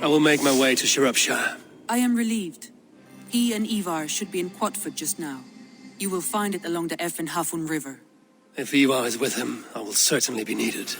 I will make my way to Sciropescire. I am relieved. He and Ivar should be in Quatford just now. You will find it along the Eff and Hafun River. If Ivar is with him, I will certainly be needed.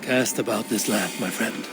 Cast about this land, my friend.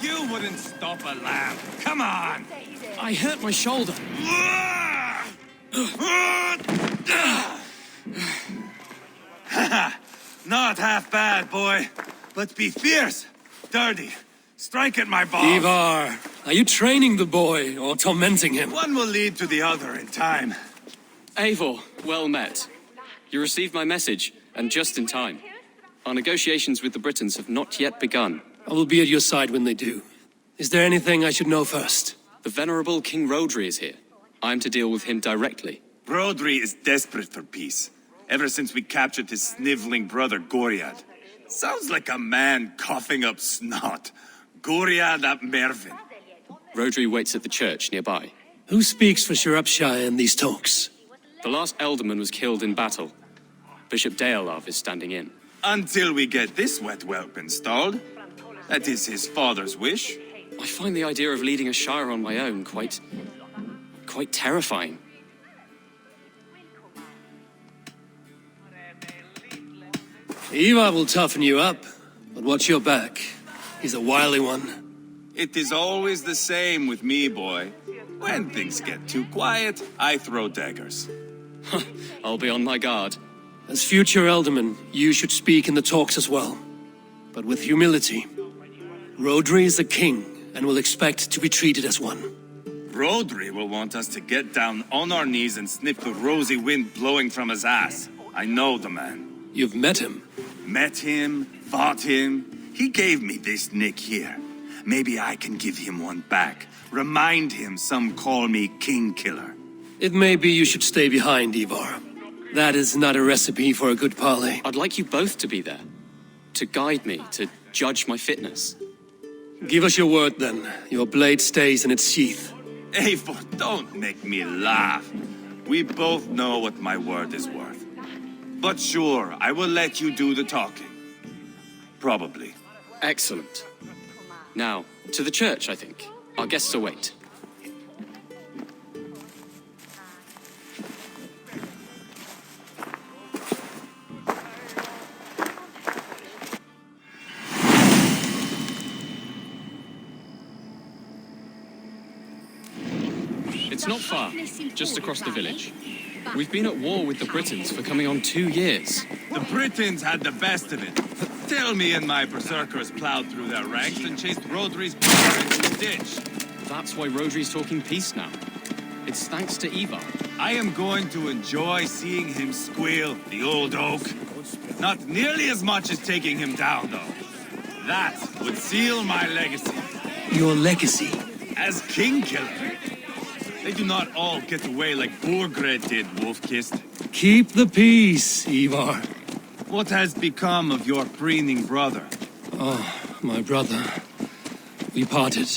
You wouldn't stop a lamb. Come on! I hurt my shoulder. Not half bad, boy. But be fierce, dirty. Strike at my balls. Ivar, are you training the boy or tormenting him? One will lead to the other in time. Eivor, well met. You received my message, and just in time. Our negotiations with the Britons have not yet begun. I will be at your side when they do. Is there anything I should know first? The venerable King Rodri is here. I'm to deal with him directly. Rodri is desperate for peace. Ever since we captured his sniveling brother, Goriad. Sounds like a man coughing up snot. Goriad ap Mervin. Rodri waits at the church nearby. Who speaks for Sciropescire in these talks? The last alderman was killed in battle. Bishop Deolav is standing in. Until we get this wet whelp installed. That is his father's wish. I find the idea of leading a shire on my own quite terrifying. Ivar will toughen you up, but watch your back. He's a wily one. It is always the same with me, boy. When things get too quiet, I throw daggers. I'll be on my guard. As future Elderman, you should speak in the talks as well. But with humility. Rodri is the king, and will expect to be treated as one. Rodri will want us to get down on our knees and sniff the rosy wind blowing from his ass. I know the man. You've met him? Met him, fought him. He gave me this nick here. Maybe I can give him one back. Remind him some call me King Killer. It may be you should stay behind, Ivar. That is not a recipe for a good parley. I'd like you both to be there. To guide me, to judge my fitness. Give us your word, then. Your blade stays in its sheath. Eivor, don't make me laugh. We both know what my word is worth. But sure, I will let you do the talking. Probably. Excellent. Now, to the church, I think. Our guests await. It's not far, just across the village. We've been at war with the Britons for coming on 2 years. The Britons had the best of it. Tell me and my berserkers plowed through their ranks and chased Rodri's brother into the ditch. That's why Rodri's talking peace now. It's thanks to Ivar. I am going to enjoy seeing him squeal, the old oak. Not nearly as much as taking him down, though. That would seal my legacy. Your legacy? As king killer. They do not all get away like Borgred did, Wolf-Kissed. Keep the peace, Ivar. What has become of your preening brother? Oh, my brother. We parted.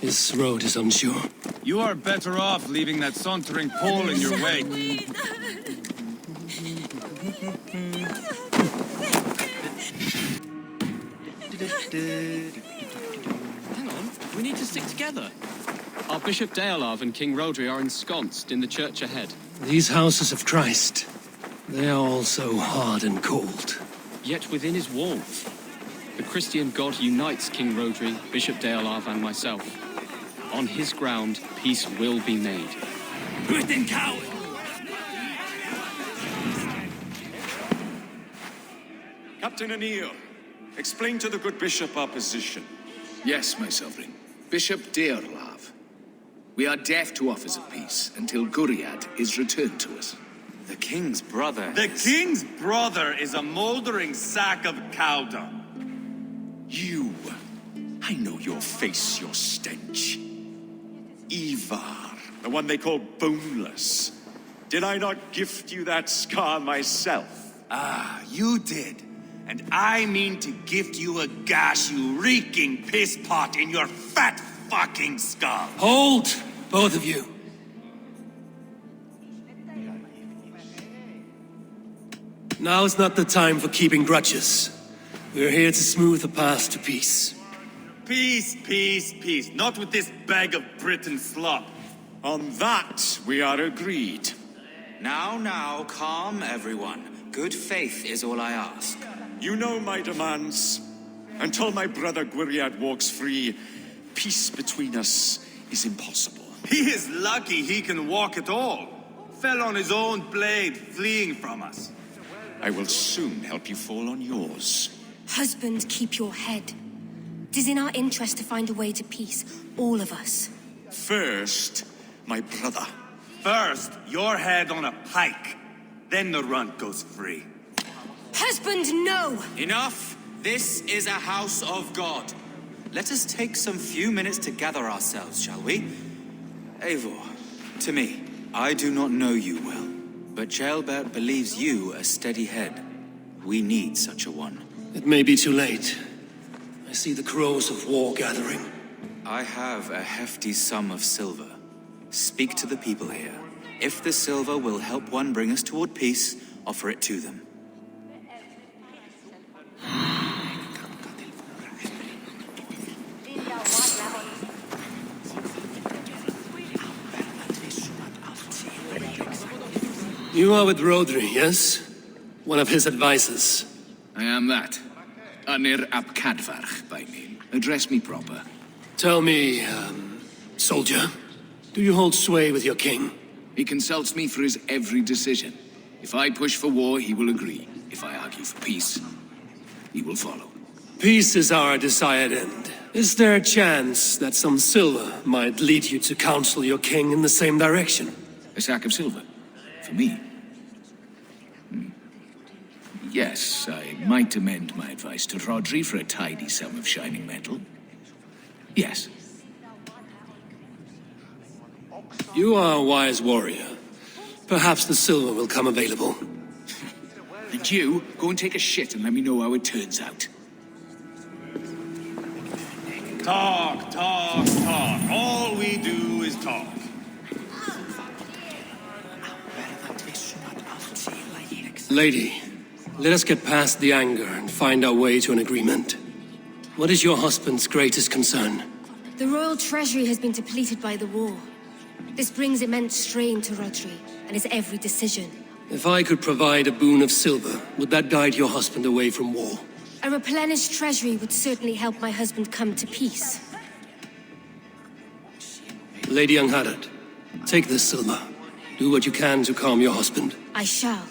His road is unsure. You are better off leaving that sauntering pole in your wake. Hang on, we need to stick together. Our Bishop Deolav and King Rodri are ensconced in the church ahead. These houses of Christ, they are all so hard and cold. Yet within his walls, the Christian God unites King Rodri, Bishop Deolav and myself. On his ground, peace will be made. Britain coward! Captain Anil, explain to the good bishop our position. Yes, my sovereign. Bishop Deolav. We are deaf to offers of peace until Guriad is returned to us. The king's brother. The king's brother is a mouldering sack of cow dung. You. I know your face, your stench. Ivar, the one they call boneless. Did I not gift you that scar myself? Ah, you did. And I mean to gift you a gash, you reeking piss pot in your fat fucking skull. Hold, both of you. Now is not the time for keeping grudges. We're here to smooth the path to peace. Peace, peace, peace. Not with this bag of Britain slop. On that, we are agreed. Now, calm everyone. Good faith is all I ask. You know my demands. Until my brother Gwiriad walks free, peace between us is impossible. He is lucky he can walk at all. Fell on his own blade, fleeing from us. I will soon help you fall on yours. Husband, keep your head. It is in our interest to find a way to peace, all of us. First, my brother. First, your head on a pike. Then the runt goes free. Husband, no! Enough! This is a house of God. Let us take some few minutes to gather ourselves, shall we? Eivor, to me, I do not know you well, but Ceolbert believes you a steady head. We need such a one. It may be too late. I see the crows of war gathering. I have a hefty sum of silver. Speak to the people here. If the silver will help one bring us toward peace, offer it to them. You are with Rodri, yes? One of his advisors. I am that. Anir ap Cadfarch by name. Address me proper. Tell me, soldier, do you hold sway with your king? He consults me for his every decision. If I push for war, he will agree. If I argue for peace, he will follow. Peace is our desired end. Is there a chance that some silver might lead you to counsel your king in the same direction? A sack of silver? For me? Yes, I might amend my advice to Rodri for a tidy sum of shining metal. Yes. You are a wise warrior. Perhaps the silver will come available. And you, go and take a shit and let me know how it turns out. Talk, talk, talk. All we do is talk. Lady, let us get past the anger and find our way to an agreement. What is your husband's greatest concern? The royal treasury has been depleted by the war. This brings immense strain to Rodri and his every decision. If I could provide a boon of silver, would that guide your husband away from war? A replenished treasury would certainly help my husband come to peace. Lady Angharad, Take this, Silva. Do what you can to calm your husband. I shall.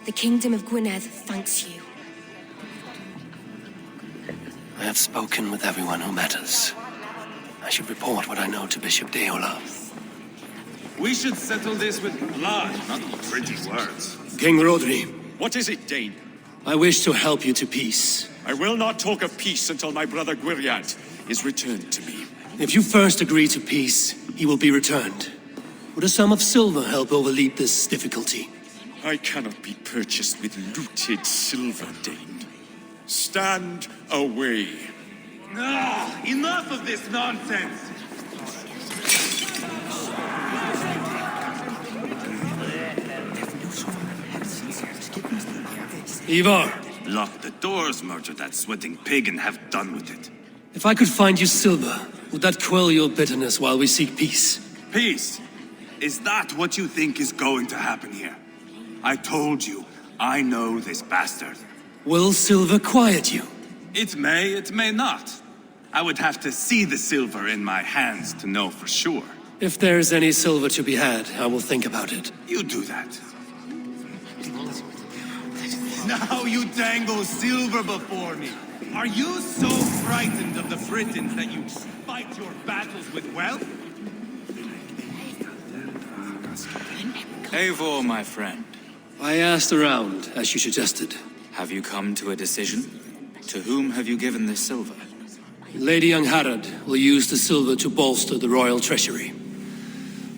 The Kingdom of Gwynedd thanks you. I have spoken with everyone who matters. I should report what I know to Bishop Deolaf. We should settle this with blood, not pretty words. King Rodri, What is it, Dane? I wish to help you to peace. I will not talk of peace until my brother Gwynedd is returned to me. If you first agree to peace, he will be returned. Would a sum of silver help overleap this difficulty? I cannot be purchased with looted silver, Dane. Stand away. Ah, enough of this nonsense! Ivar, Lock the doors, murder that sweating pig, and have done with it. if I could find you silver, would that quell your bitterness while we seek peace? Peace? Is that what you think is going to happen here? I told you, I know this bastard. Will silver quiet you? It may not. I would have to see the silver in my hands to know for sure. If there's any silver to be had, I will think about it. You do that. Now you dangle silver before me. Are you so frightened of the Britons that you fight your battles with wealth? Eivor, my friend, I asked around, as you suggested. have you come to a decision? To whom have you given this silver? Lady Youngharad will use the silver to bolster the royal treasury.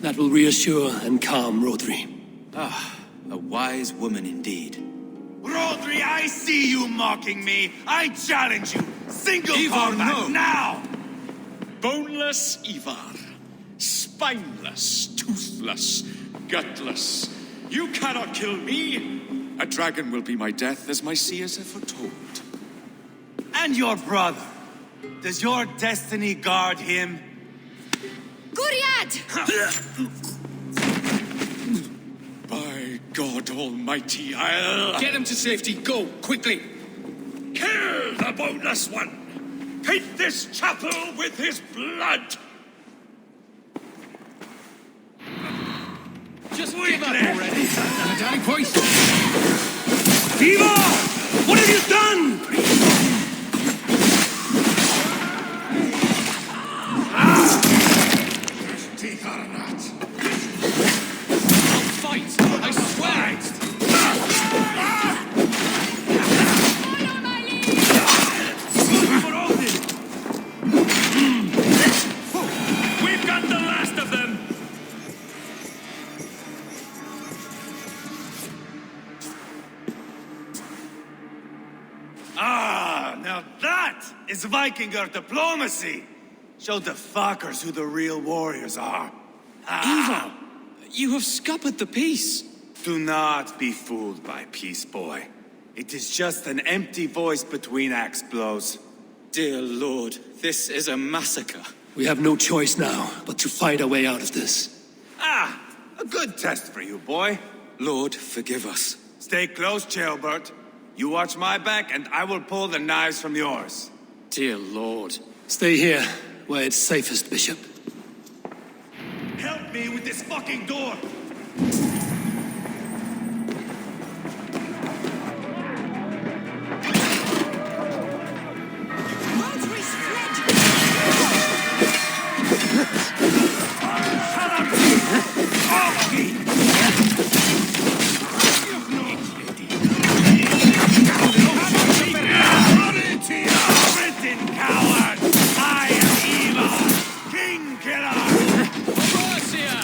That will reassure and calm Rodri. Ah, a wise woman indeed. Rodri, I see you mocking me. I challenge you. Single Ivar, combat no. now! Boneless Ivar. Spineless, toothless, gutless. You cannot kill me. A dragon will be my death, as my seers have foretold. And your brother. Does your destiny guard him? Gwynedd! By God Almighty, I'll... Get him to safety. Go, quickly. Kill the boneless one! Paint this chapel with his blood! Just give up already. Darling voice. Ivar! What have you done? Fight! I swear! We've got the last of them! Ah, now that is Vikinger diplomacy! Show the fuckers who the real warriors are. Ivar, you have scuppered the peace. Do not be fooled by peace, boy. It is just an empty voice between axe blows. Dear Lord, this is a massacre. We have no choice now but to fight our way out of this. Ah, a good test for you, boy. Lord, forgive us. Stay close, Jailbert. You watch my back, and I will pull the knives from yours. Dear Lord. Stay here, where it's safest, Bishop. Help me with this fucking door! Britain coward! I am Eva, King Killer! Mercia!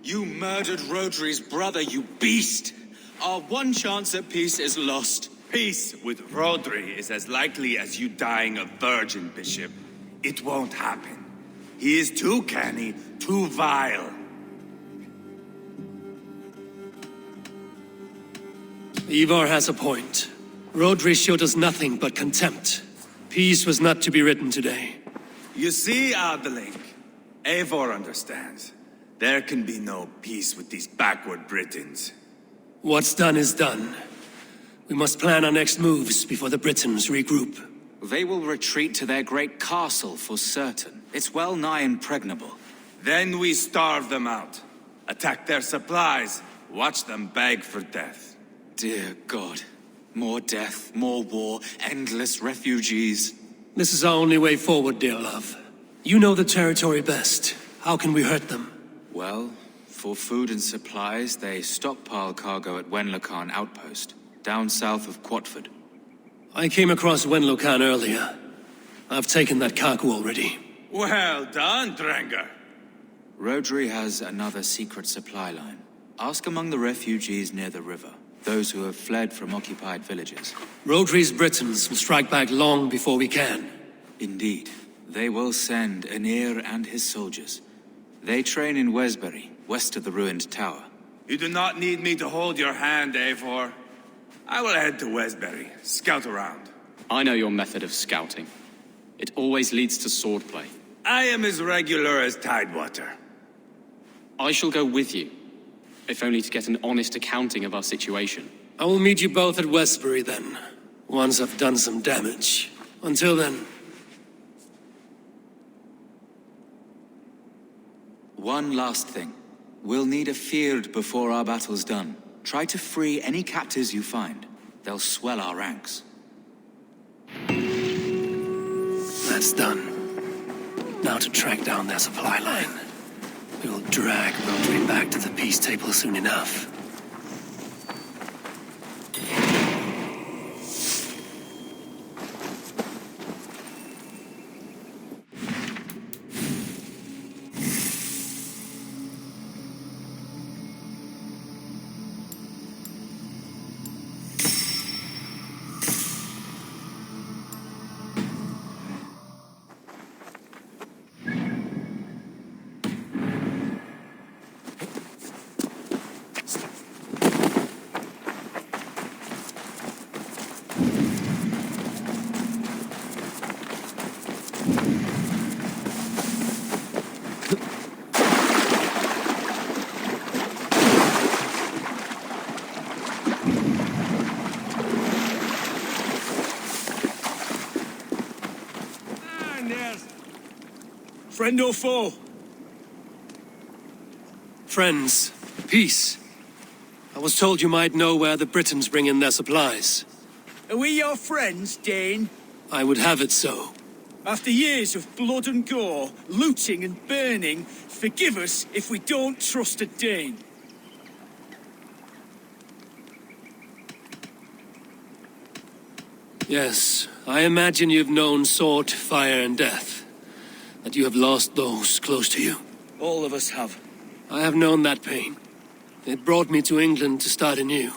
You murdered Rodri's brother, you beast! Our one chance at peace is lost. Peace with Rodri is as likely as you dying a virgin, Bishop. It won't happen. He is too canny, too vile. Ivar has a point. Rodri showed us nothing but contempt. Peace was not to be written today. You see, Adeling, Eivor understands. There can be no peace with these backward Britons. What's done is done. We must plan our next moves before the Britons regroup. They will retreat to their great castle for certain. It's well nigh impregnable. Then we starve them out. Attack their supplies. Watch them beg for death. Dear God. More death, more war, endless refugees. This is our only way forward, dear love. You know the territory best. How can we hurt them? Well, for food and supplies, they stockpile cargo at Wenlocan outpost, down south of Quatford. I came across Wenlocan earlier. I've taken that cargo already. Well done, Drengar. Rodri has another secret supply line. Ask among the refugees near the river, those who have fled from occupied villages. Rodri's Britons will strike back long before we can. Indeed. They will send Aenir and his soldiers. They train in Wesbury, west of the ruined tower. You do not need me to hold your hand, Eivor. I will head to Wesbury, scout around. I know your method of scouting. It always leads to swordplay. I am as regular as Tidewater. I shall go with you, if only to get an honest accounting of our situation. I will meet you both at Westbury then, once I've done some damage. Until then... One last thing. We'll need a field before our battle's done. Try to free any captives you find. They'll swell our ranks. That's done. Now to track down their supply line. We will drag Rodri back to the peace table soon enough. Friend or foe? Friends, peace. I was told you might know where the Britons bring in their supplies. Are we your friends, Dane? I would have it so. After years of blood and gore, looting and burning, forgive us if we don't trust a Dane. Yes, I imagine you've known sword, fire, and death. That you have lost those close to you. All of us have. I have known that pain. It brought me to England to start anew.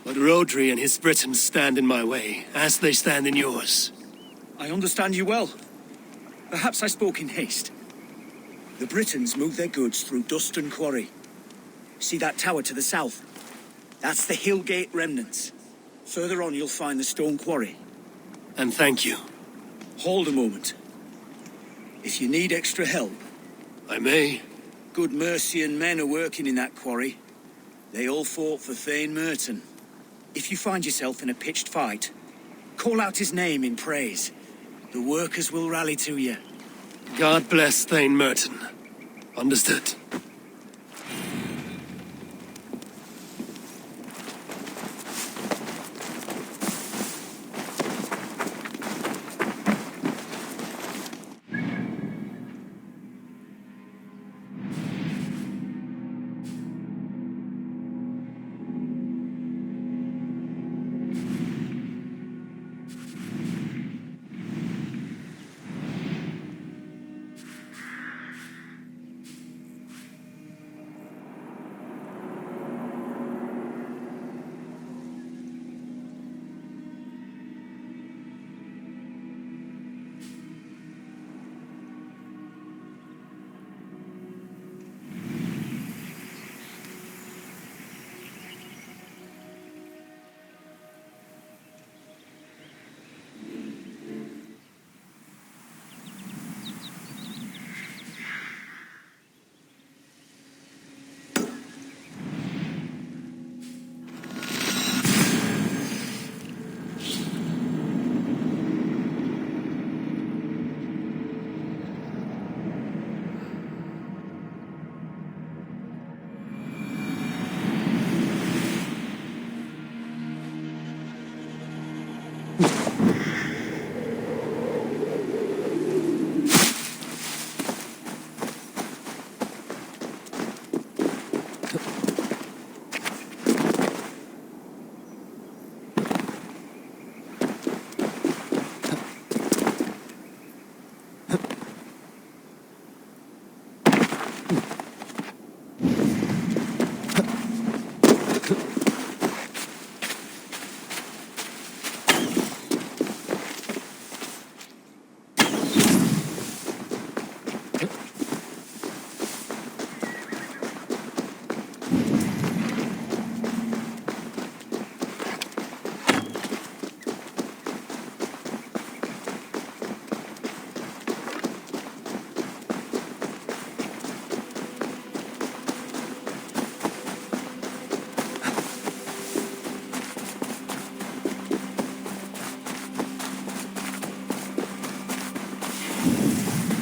But Rodri and his Britons stand in my way, as they stand in yours. I understand you well. Perhaps I spoke in haste. The Britons move their goods through Duston Quarry. See that tower to the south? That's the Hillgate remnants. Further on, you'll find the stone quarry. And thank you. Hold a moment. If you need extra help... I may. Good Mercian men are working in that quarry. They all fought for Thane Merton. If you find yourself in a pitched fight, call out his name in praise. The workers will rally to you. God bless Thane Merton. Understood.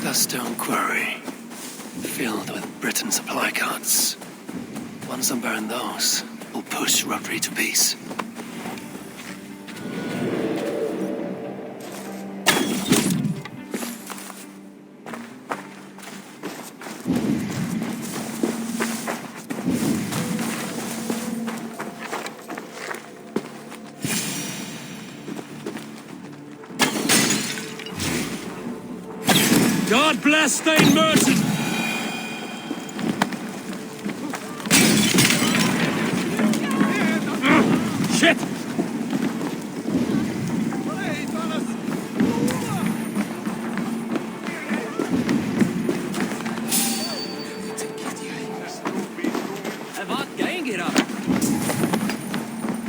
A stone quarry, filled with Britain supply carts. Once I burn those, we'll push Rodri to peace. God bless Thane Merton! Shit! Wat gang hier af?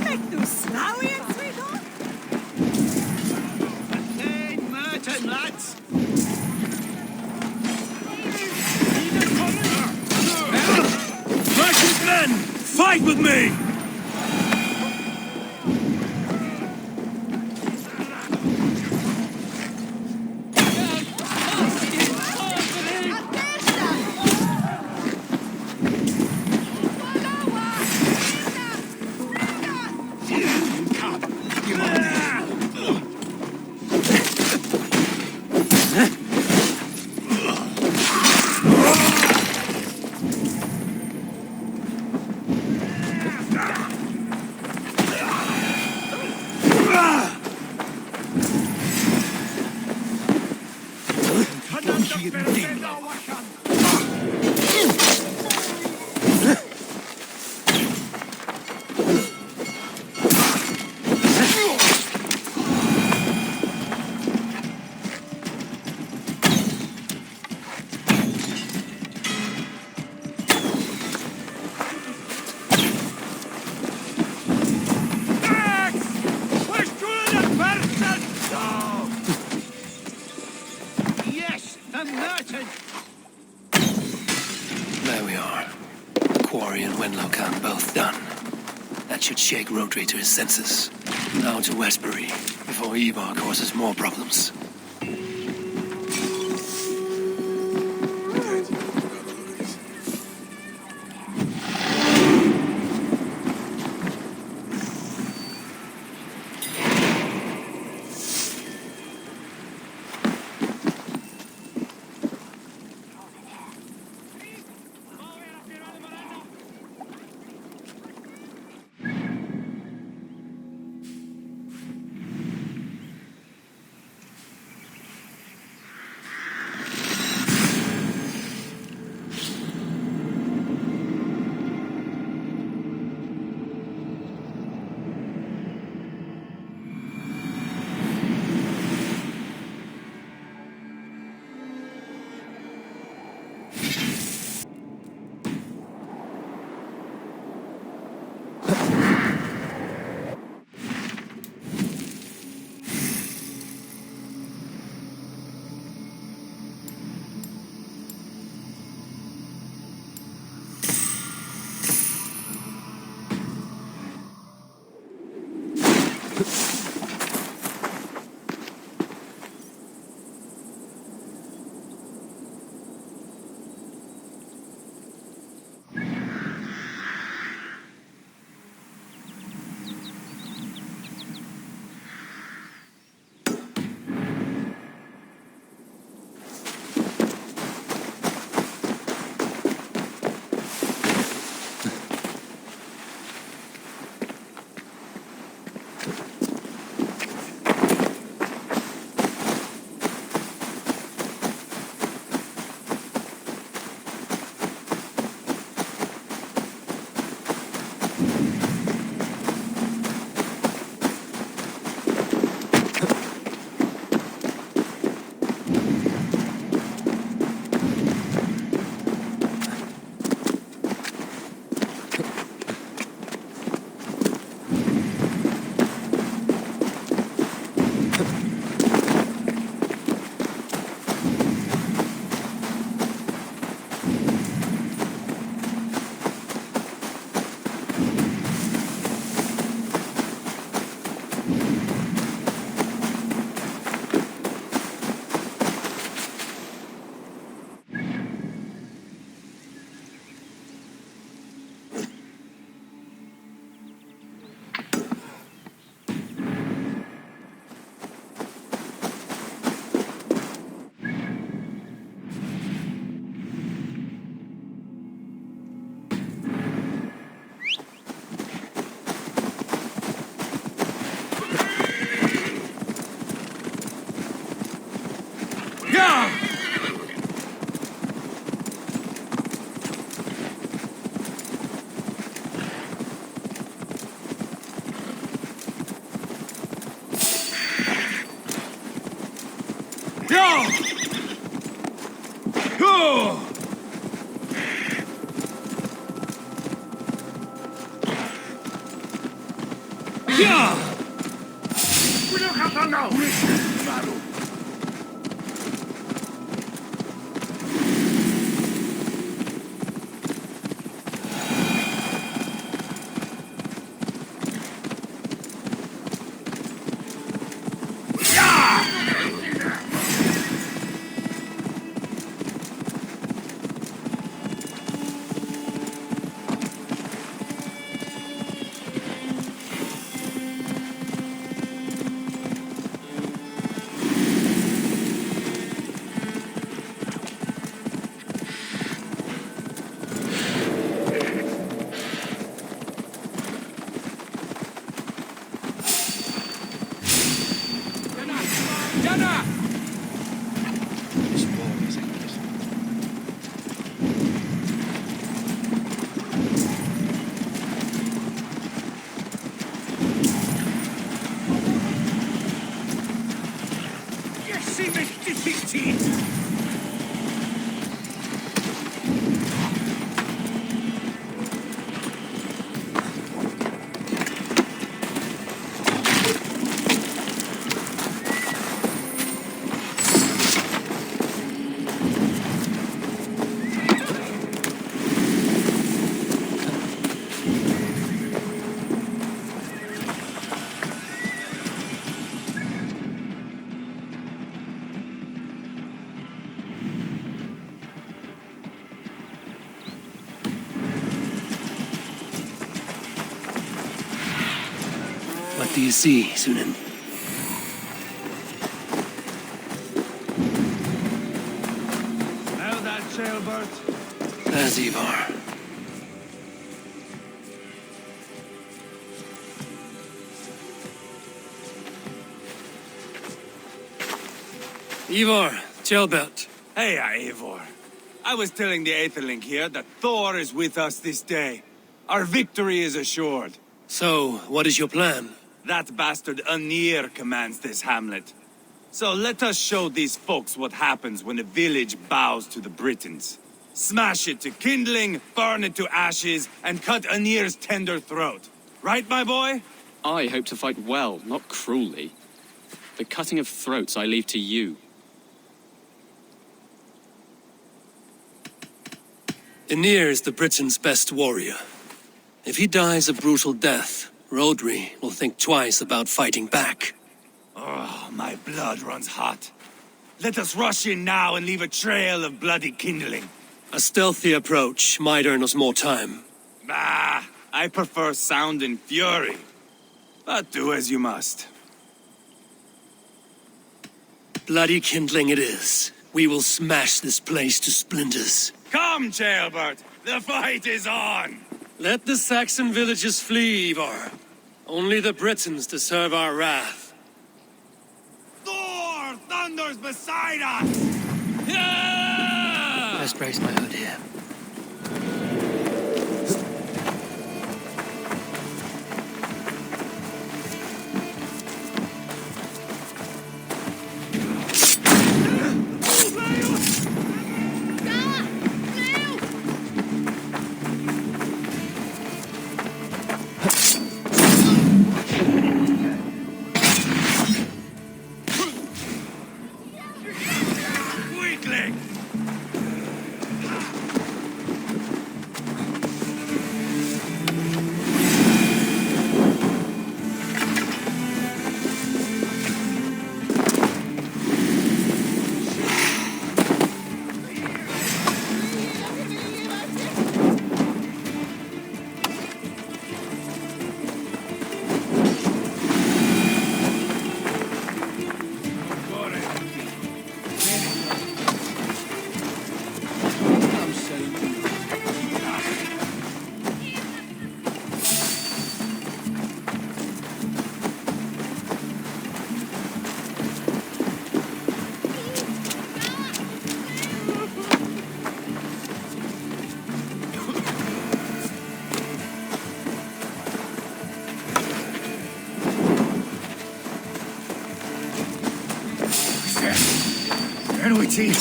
Kijk nu snel in, sweetheart. Thane Merton, lads! Merchant men! Fight with me! Yes, the merchant! There we are. The quarry and Wenlocan both done. That should shake Rodri to his senses. Now to Westbury, before Ivar causes more problems. What do you see, Sunan? Now that jailbird. There's Ivar. Ivar, Jailbert. Hey, Eivor. I was telling the Aetherling here that Thor is with us this day. Our victory is assured. So, what is your plan? That bastard Anir commands this hamlet. So let us show these folks what happens when a village bows to the Britons. Smash it to kindling, burn it to ashes, and cut Anir's tender throat. Right, my boy? I hope to fight well, not cruelly. The cutting of throats I leave to you. Anir is the Britain's best warrior. If he dies a brutal death, Rodri will think twice about fighting back. Oh, my blood runs hot. Let us rush in now and leave a trail of bloody kindling. A stealthy approach might earn us more time. Bah, I prefer sound and fury. But do as you must. Bloody kindling it is. We will smash this place to splinters. Come, Jailbert! The fight is on! Let the Saxon villages flee, Ivar. Only the Britons deserve our wrath. Thor thunders beside us! Yeah! Let's brace my hood here. Where do we team?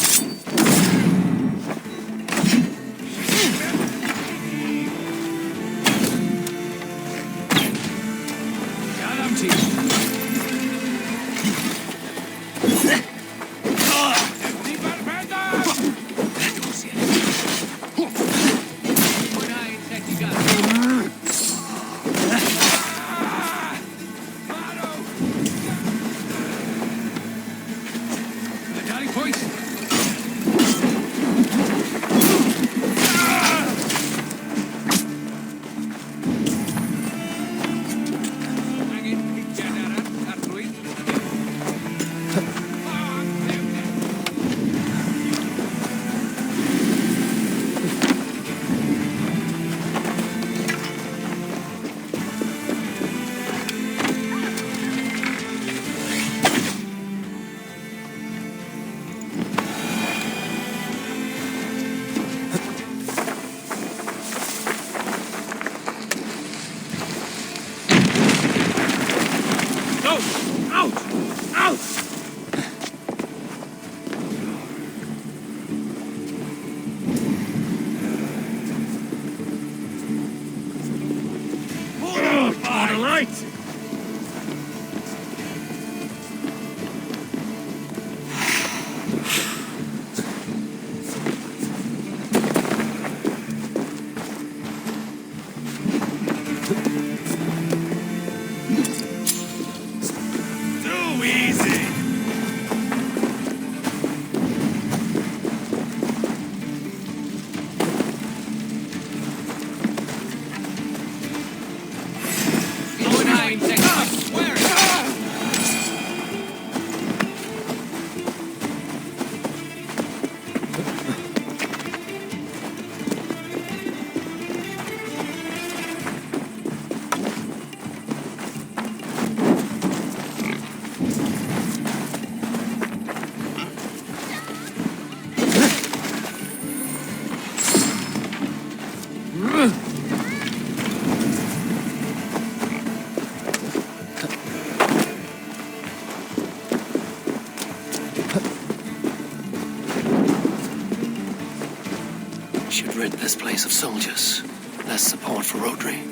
Should rid this place of soldiers. Less support for Rodri.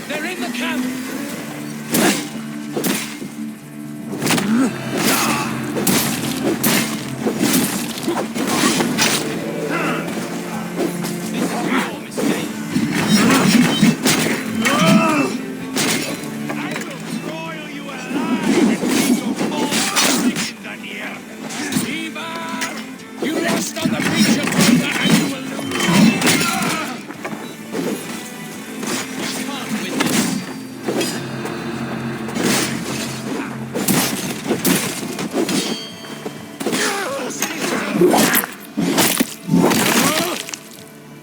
They're in the camp!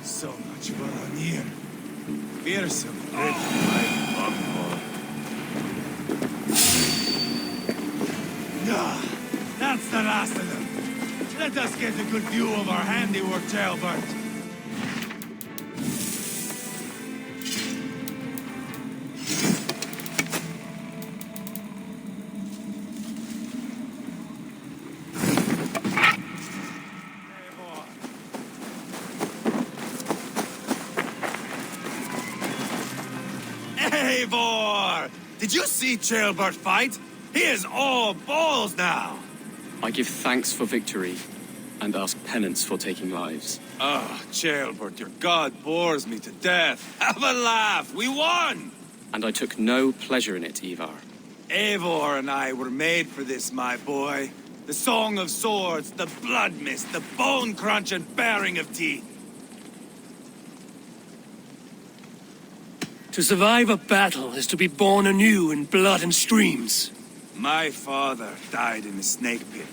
So much for Anir. Fearsome Britain, my buckboard. That's the last of them. Let us get a good view of our handiwork, Jailbert. Eivor! Did you see Jailbert fight? He is all balls now! I give thanks for victory, and ask penance for taking lives. Ah, Jailbert, your god bores me to death. Have a laugh! We won! And I took no pleasure in it, Ivar. Eivor and I were made for this, my boy. The song of swords, the blood mist, the bone crunch and baring of teeth. To survive a battle is to be born anew in blood and streams. My father died in a snake pit.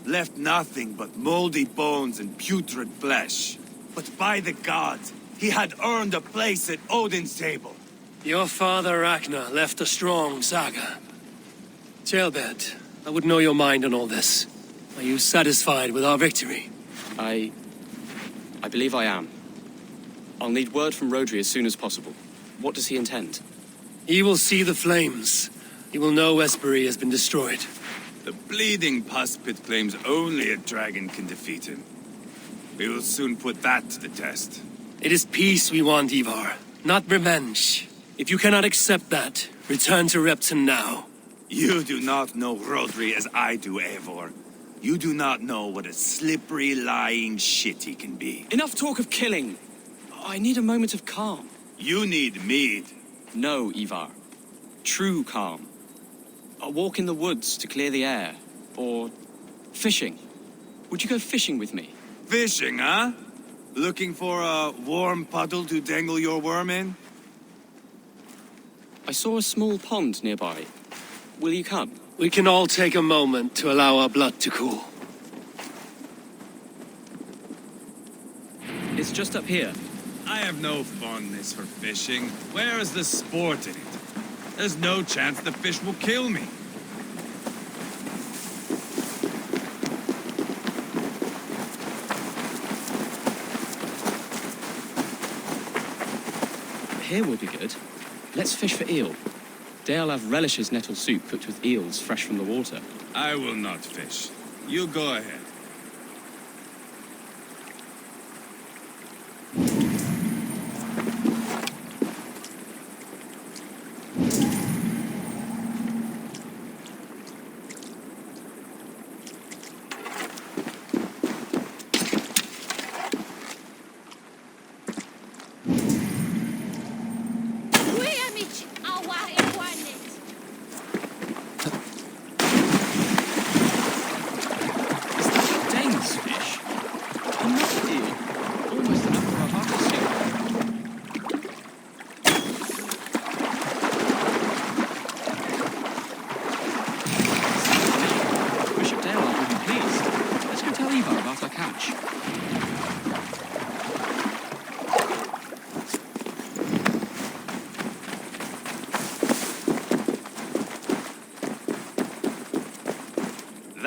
Left nothing but moldy bones and putrid flesh. But by the gods, he had earned a place at Odin's table. Your father Ragnar left a strong saga. Jailbert, I would know your mind on all this. Are you satisfied with our victory? I believe I am. I'll need word from Rodri as soon as possible. What does he intend? He will see the flames. He will know Espery has been destroyed. The bleeding pus pit claims only a dragon can defeat him. We will soon put that to the test. It is peace we want, Ivar, not revenge. If you cannot accept that, return to Repton now. You do not know Rodri as I do, Eivor. You do not know what a slippery, lying shit he can be. Enough talk of killing! I need a moment of calm. You need mead. No, Ivar. True calm. A walk in the woods to clear the air. Or fishing. Would you go fishing with me? Fishing, huh? Looking for a warm puddle to dangle your worm in? I saw a small pond nearby. Will you come? We can all take a moment to allow our blood to cool. It's just up here. I have no fondness for fishing. Where is the sport in it? There's no chance the fish will kill me. Here will be good. Let's fish for eel. Deolav relishes nettle soup cooked with eels fresh from the water. I will not fish. You go ahead.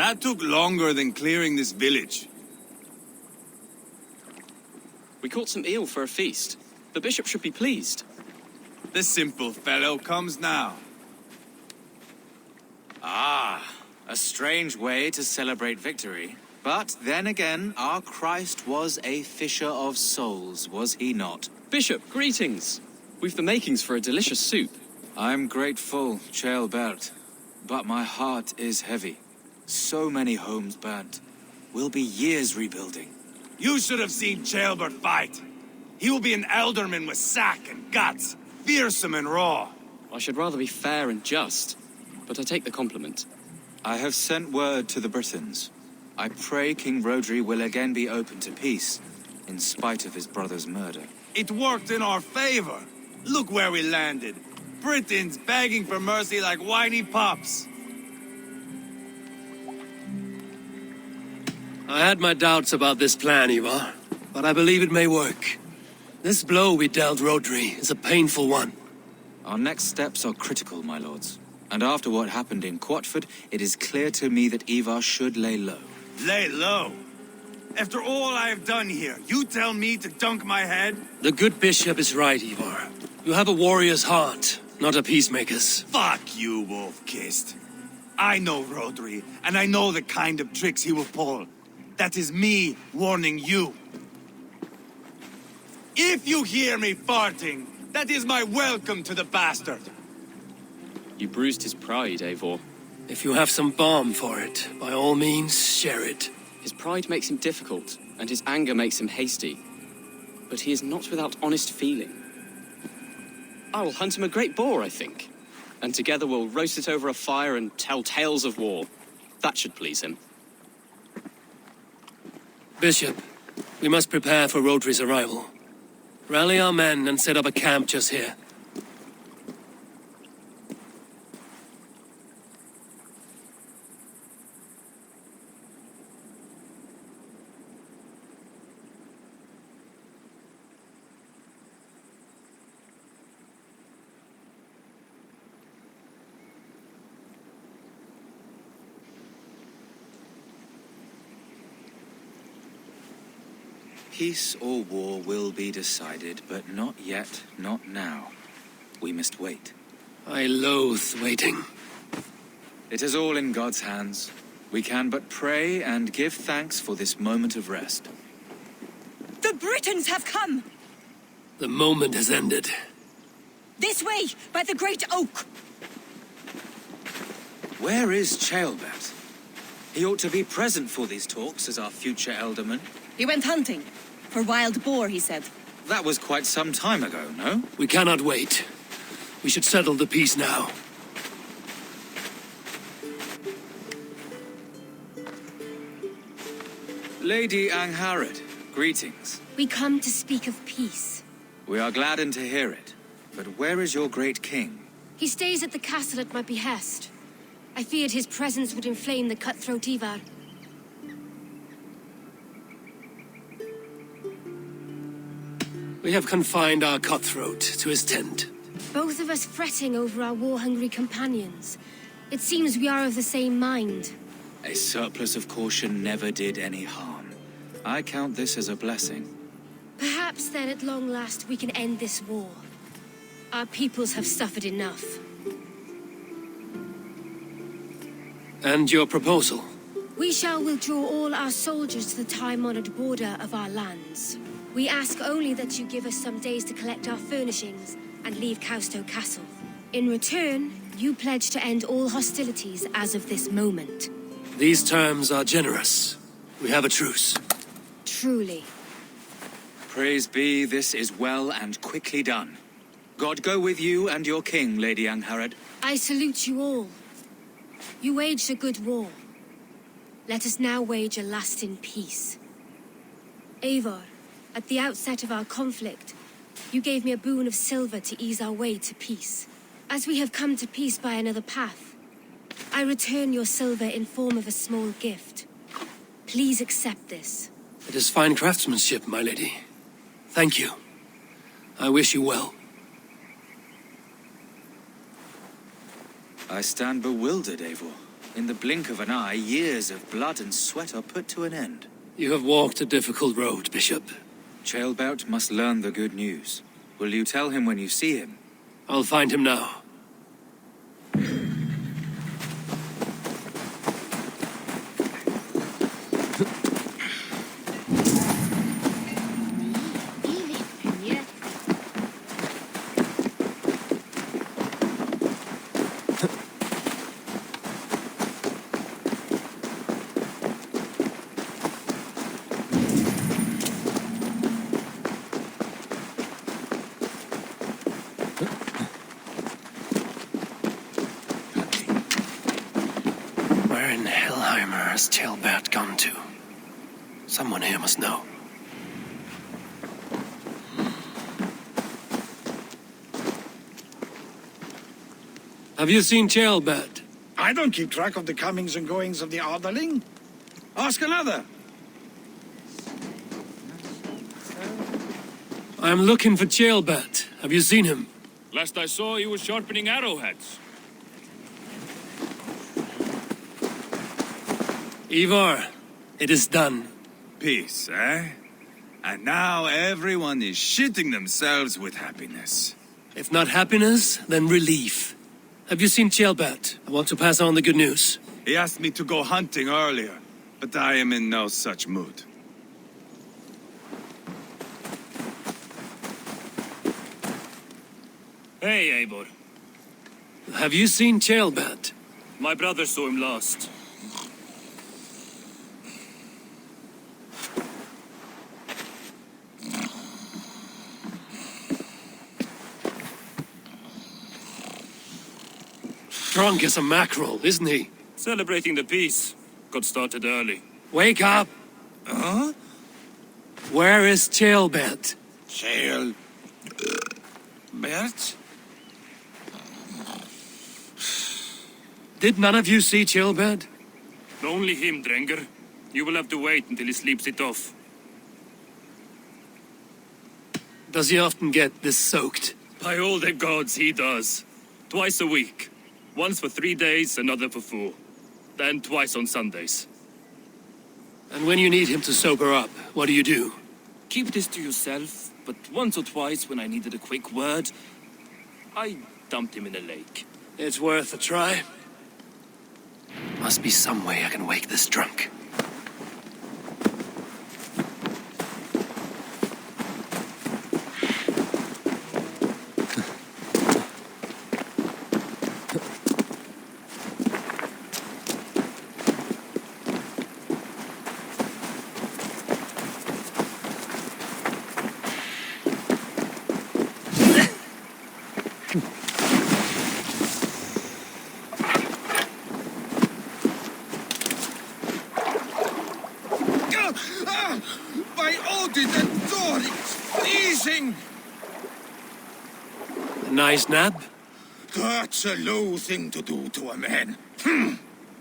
That took longer than clearing this village. We caught some eel for a feast. The bishop should be pleased. The simple fellow comes now. Ah, a strange way to celebrate victory. But then again, our Christ was a fisher of souls, was he not? Bishop, greetings. We've the makings for a delicious soup. I'm grateful, Ceolbert, but my heart is heavy. So many homes burnt. We'll be years rebuilding. You should have seen Ceolbert fight. He will be an alderman with sack and guts, fearsome and raw. I should rather be fair and just, but I take the compliment. I have sent word to the Britons. I pray King Rodri will again be open to peace, in spite of his brother's murder. It worked in our favor. Look where we landed. Britons begging for mercy like whiny pups. I had my doubts about this plan, Ivar, but I believe it may work. This blow we dealt Rodri is a painful one. Our next steps are critical, my lords. And after what happened in Quatford, it is clear to me that Ivar should lay low. Lay low? After all I have done here, you tell me to dunk my head? The good bishop is right, Ivar. You have a warrior's heart, not a peacemaker's. Fuck you, wolf-kissed. I know Rodri, and I know the kind of tricks he will pull. That is me warning you. If you hear me farting, that is my welcome to the bastard. You bruised his pride, Eivor. If you have some balm for it, by all means, share it. His pride makes him difficult, and his anger makes him hasty. But he is not without honest feeling. I will hunt him a great boar, I think. And together we'll roast it over a fire and tell tales of war. That should please him. Bishop, we must prepare for Rodri's arrival. Rally our men and set up a camp just here. Peace or war will be decided, but not yet, not now. We must wait. I loathe waiting. It is all in God's hands. We can but pray and give thanks for this moment of rest. The Britons have come! The moment has ended. This way, by the great oak! Where is Ceolbert? He ought to be present for these talks as our future elderman. He went hunting. For wild boar, he said. That was quite some time ago, no? We cannot wait. We should settle the peace now. Lady Angharad, greetings. We come to speak of peace. We are gladdened to hear it. But where is your great king? He stays at the castle at my behest. I feared his presence would inflame the cutthroat Ivar. We have confined our cutthroat to his tent. Both of us fretting over our war-hungry companions. It seems we are of the same mind. A surplus of caution never did any harm. I count this as a blessing. Perhaps then at long last we can end this war. Our peoples have suffered enough. And your proposal? We shall withdraw all our soldiers to the time-honored border of our lands. We ask only that you give us some days to collect our furnishings and leave Causto Castle. In return, you pledge to end all hostilities as of this moment. These terms are generous. We have a truce. Truly. Praise be, this is well and quickly done. God go with you and your king, Lady Angharad. I salute you all. You waged a good war. Let us now wage a lasting peace. Eivor, at the outset of our conflict, you gave me a boon of silver to ease our way to peace. As we have come to peace by another path, I return your silver in form of a small gift. Please accept this. It is fine craftsmanship, my lady. Thank you. I wish you well. I stand bewildered, Eivor. In the blink of an eye, years of blood and sweat are put to an end. You have walked a difficult road, Bishop. Ceolbert must learn the good news. Will you tell him when you see him? I'll find him now. Where in Hellheimer has Ceolbert gone to? Someone here must know. Have you seen Ceolbert? I don't keep track of the comings and goings of the Arderling. Ask another. I'm looking for Ceolbert. Have you seen him? Last I saw, he was sharpening arrowheads. Ivar, it is done. Peace, eh? And now everyone is shitting themselves with happiness. If not happiness, then relief. Have you seen Ceolbert? I want to pass on the good news. He asked me to go hunting earlier, but I am in no such mood. Hey, Eivor. Have you seen Ceolbert? My brother saw him last. Drunk as a mackerel, isn't he? Celebrating the peace. Got started early. Wake up! Huh? Where is Ceolbert? Bert? Did none of you see Ceolbert? Only him, Drenger. You will have to wait until he sleeps it off. Does he often get this soaked? By all the gods, he does. Twice a week. Once for 3 days, another for 4. Then twice on Sundays. And when you need him to sober up, what do? Keep this to yourself, but once or twice when I needed a quick word, I dumped him in a lake. It's worth a try. Must be some way I can wake this drunk. By Odin and Thor, it's freezing! A nice nap? That's a low thing to do to a man.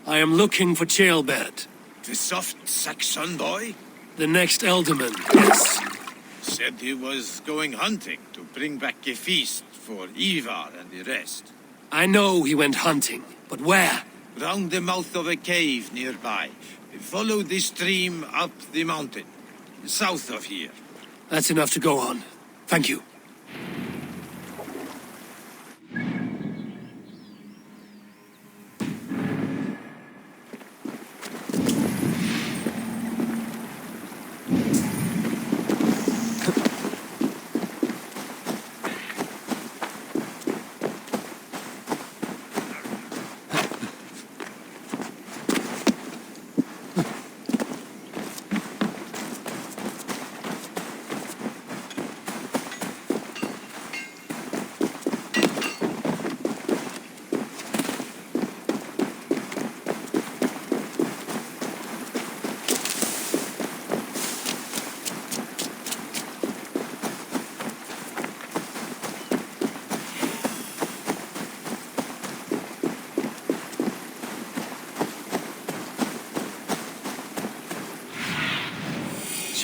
I am looking for Ceolbert. The soft Saxon boy? The next Elderman, yes. Said he was going hunting to bring back a feast for Ivar and the rest. I know he went hunting, but where? Round the mouth of a cave nearby. Follow the stream up the mountain, south of here. That's enough to go on. Thank you.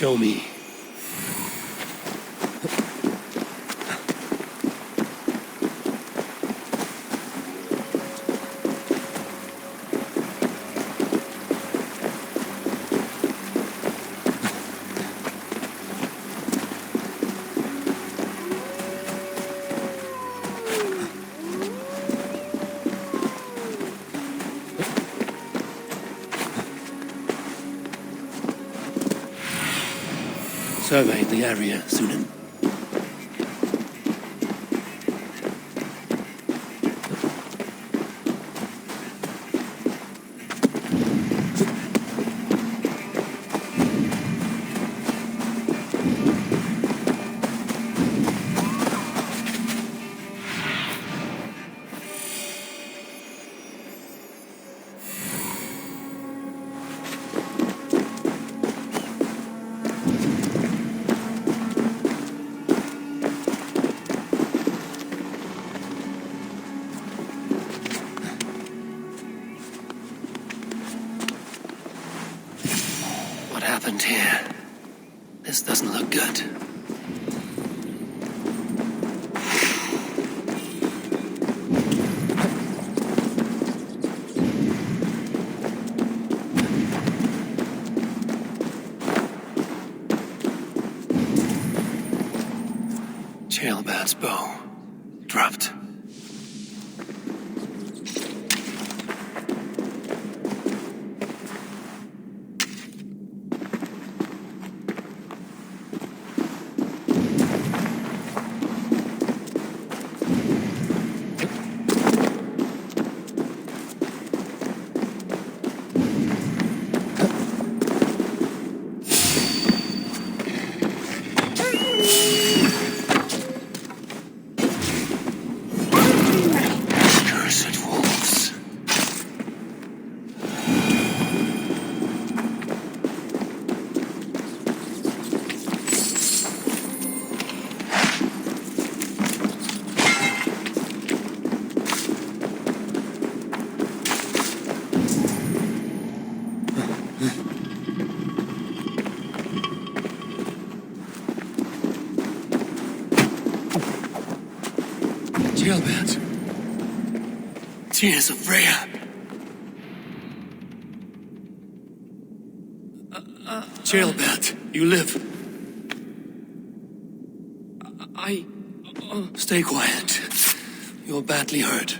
Show me. survey the area, Sunan. What happened here? This doesn't look good. Jailbat's bow. Dropped. Jailbat. Tears of Rhea. Jailbat, you live. Stay quiet. You're badly hurt.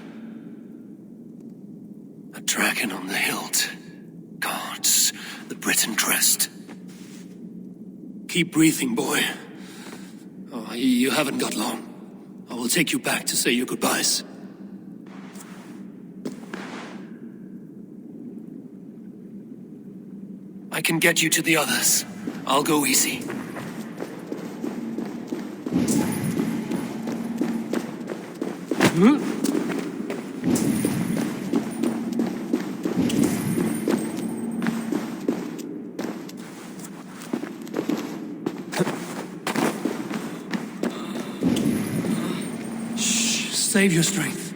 A dragon on the hilt. Gods, the Briton crest. Keep breathing, boy. Oh, you haven't got long. I will take you back to say your goodbyes. I can get you to the others. I'll go easy. Shh, save your strength.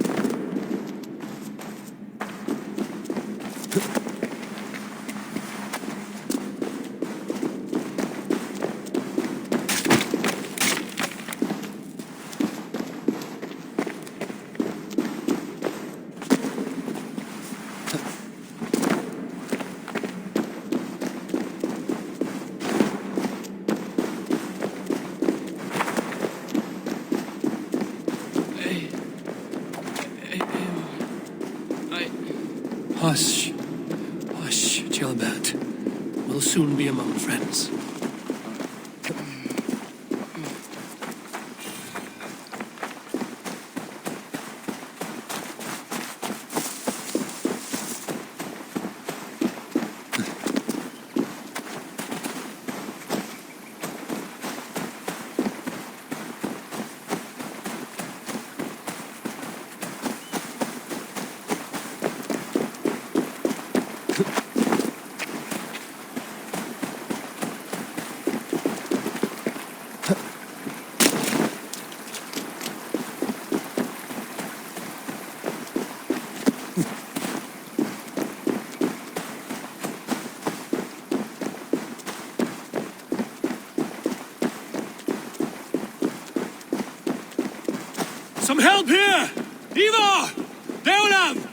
Hush. Hush, Jailbat. We'll soon be among friends. Some help here! Ivar! Deolam!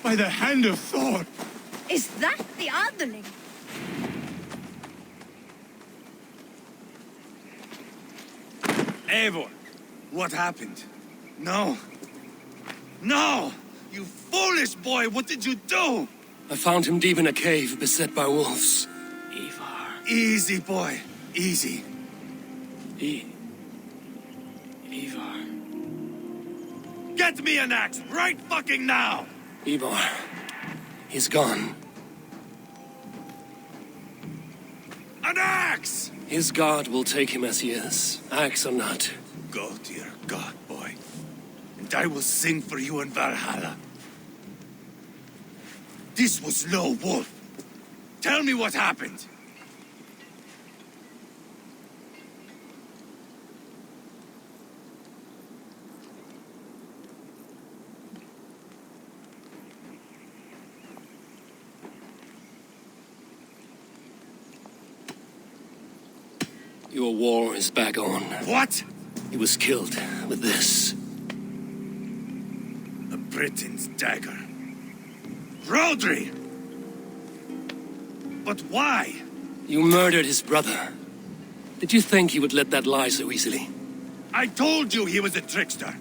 By the hand of Thor! Is that the Underling? Eivor, what happened? No! No! You foolish boy, what did you do? I found him deep in a cave, beset by wolves. Ivar. Easy, boy. Easy. Ivar. Get me an axe right fucking now! Ivar. He's gone. An axe! His god will take him as he is, axe or not. Go to your god, boy. And I will sing for you in Valhalla. This was no wolf. Tell me what happened. Your war is back on. What? He was killed with this. A Briton's dagger. Rodri! But why? You murdered his brother. Did you think he would let that lie so easily? I told you he was a trickster.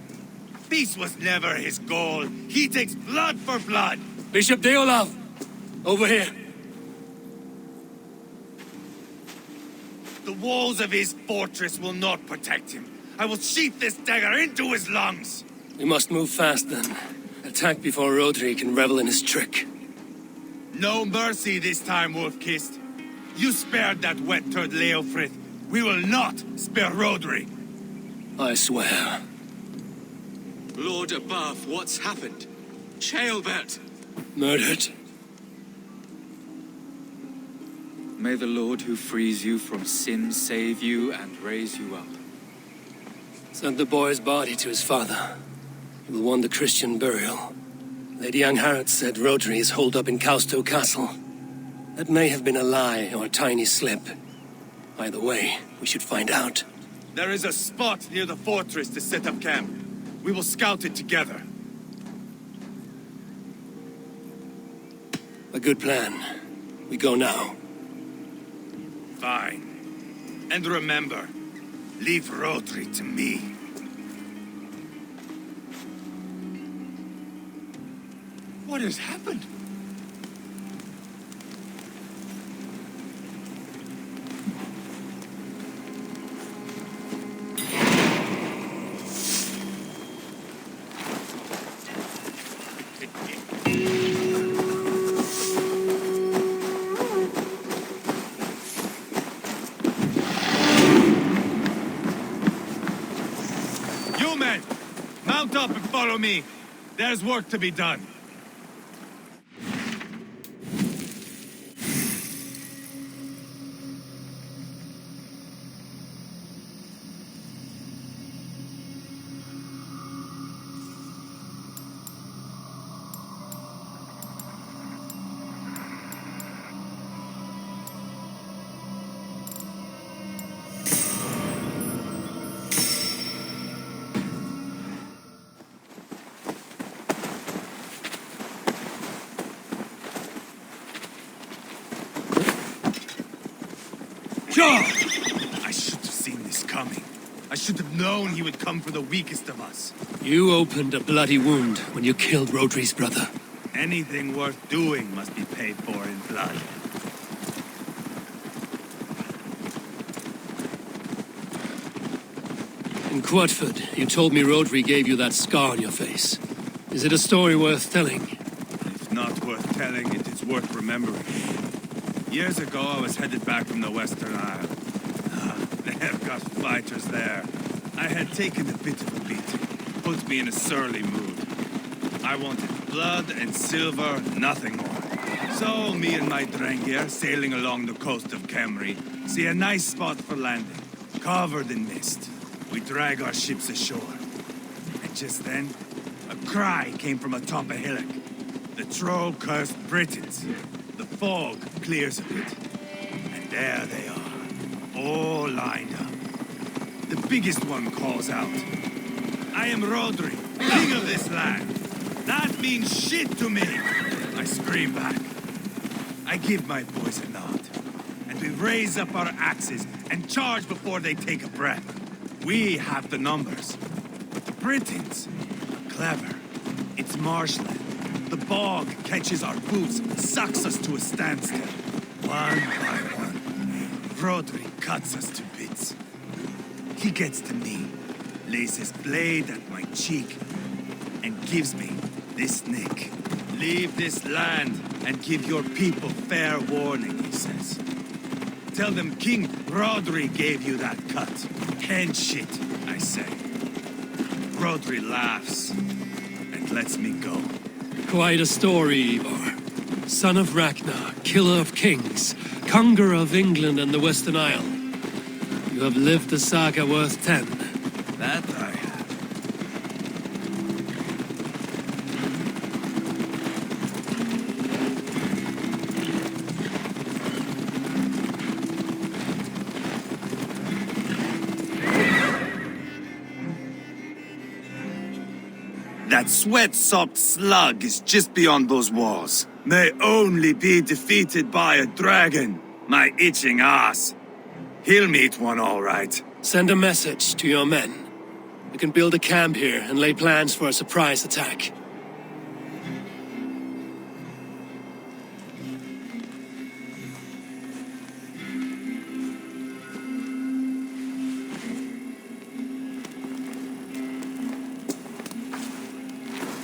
Peace was never his goal. He takes blood for blood. Bishop Deolav! Over here. The walls of his fortress will not protect him. I will sheath this dagger into his lungs. We must move fast then. Attack before Rodri can revel in his trick. No mercy this time, Wolf-Kissed. You spared that wet turd Leofrith. We will not spare Rodri. I swear. Lord above, what's happened? Ceolbert! Murdered. May the Lord who frees you from sin save you and raise you up. Sent the boy's body to his father. He will want the Christian burial. Lady Angharad said Rodri is holed up in Kausto Castle. That may have been a lie or a tiny slip. Either way, we should find out. There is a spot near the fortress to set up camp. We will scout it together. A good plan. We go now. Fine. And remember, leave Rodri to me. What has happened? You men, mount up and follow me. There's work to be done. I should have seen this coming. I should have known he would come for the weakest of us. You opened a bloody wound when you killed Rodri's brother. Anything worth doing must be paid for in blood. In Quatford, you told me Rodri gave you that scar on your face. Is it a story worth telling? If not worth telling, it is worth remembering. Years ago, I was headed back from the Western Isle. They've got fighters there. I had taken a bit of a beat. Put me in a surly mood. I wanted blood and silver, nothing more. So, me and my Drengir, sailing along the coast of Kemri, see a nice spot for landing, covered in mist. We drag our ships ashore. And just then, a cry came from atop a hillock. The troll-cursed Britons. The fog clears a bit. And there they are, all lined up. The biggest one calls out, "I am Rodri, king of this land. That means shit to me." I scream back. I give my boys a nod. And we raise up our axes and charge before they take a breath. We have the numbers. But the Britons are clever. It's marshland. The bog catches our boots, sucks us to a standstill. One by one, Rodri cuts us to bits. He gets to me, lays his blade at my cheek, and gives me this nick. Leave this land and give your people fair warning, he says. Tell them King Rodri gave you that cut. Hen shit, I say. Rodri laughs and lets me go. Quite a story, Ivar. Son of Ragnar, killer of kings, conqueror of England and the Western Isle. You have lived a saga worth 10. That I have. That sweat-soaked slug is just beyond those walls. May only be defeated by a dragon, my itching ass. He'll meet one all right. Send a message to your men. We can build a camp here and lay plans for a surprise attack.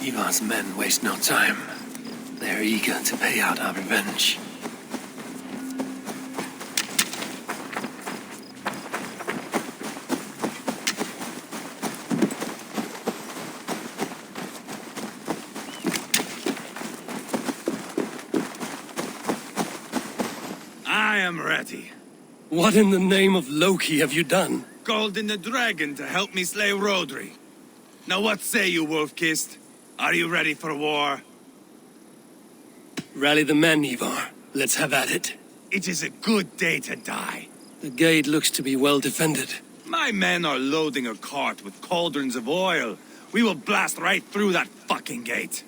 Ivar's men waste no time. They're eager to pay out our revenge. I am ready. What in the name of Loki have you done? Called in the dragon to help me slay Rodri. Now what say you, Wolf-Kissed? Are you ready for war? Rally the men, Ivar. Let's have at it. It is a good day to die. The gate looks to be well defended. My men are loading a cart with cauldrons of oil. We will blast right through that fucking gate.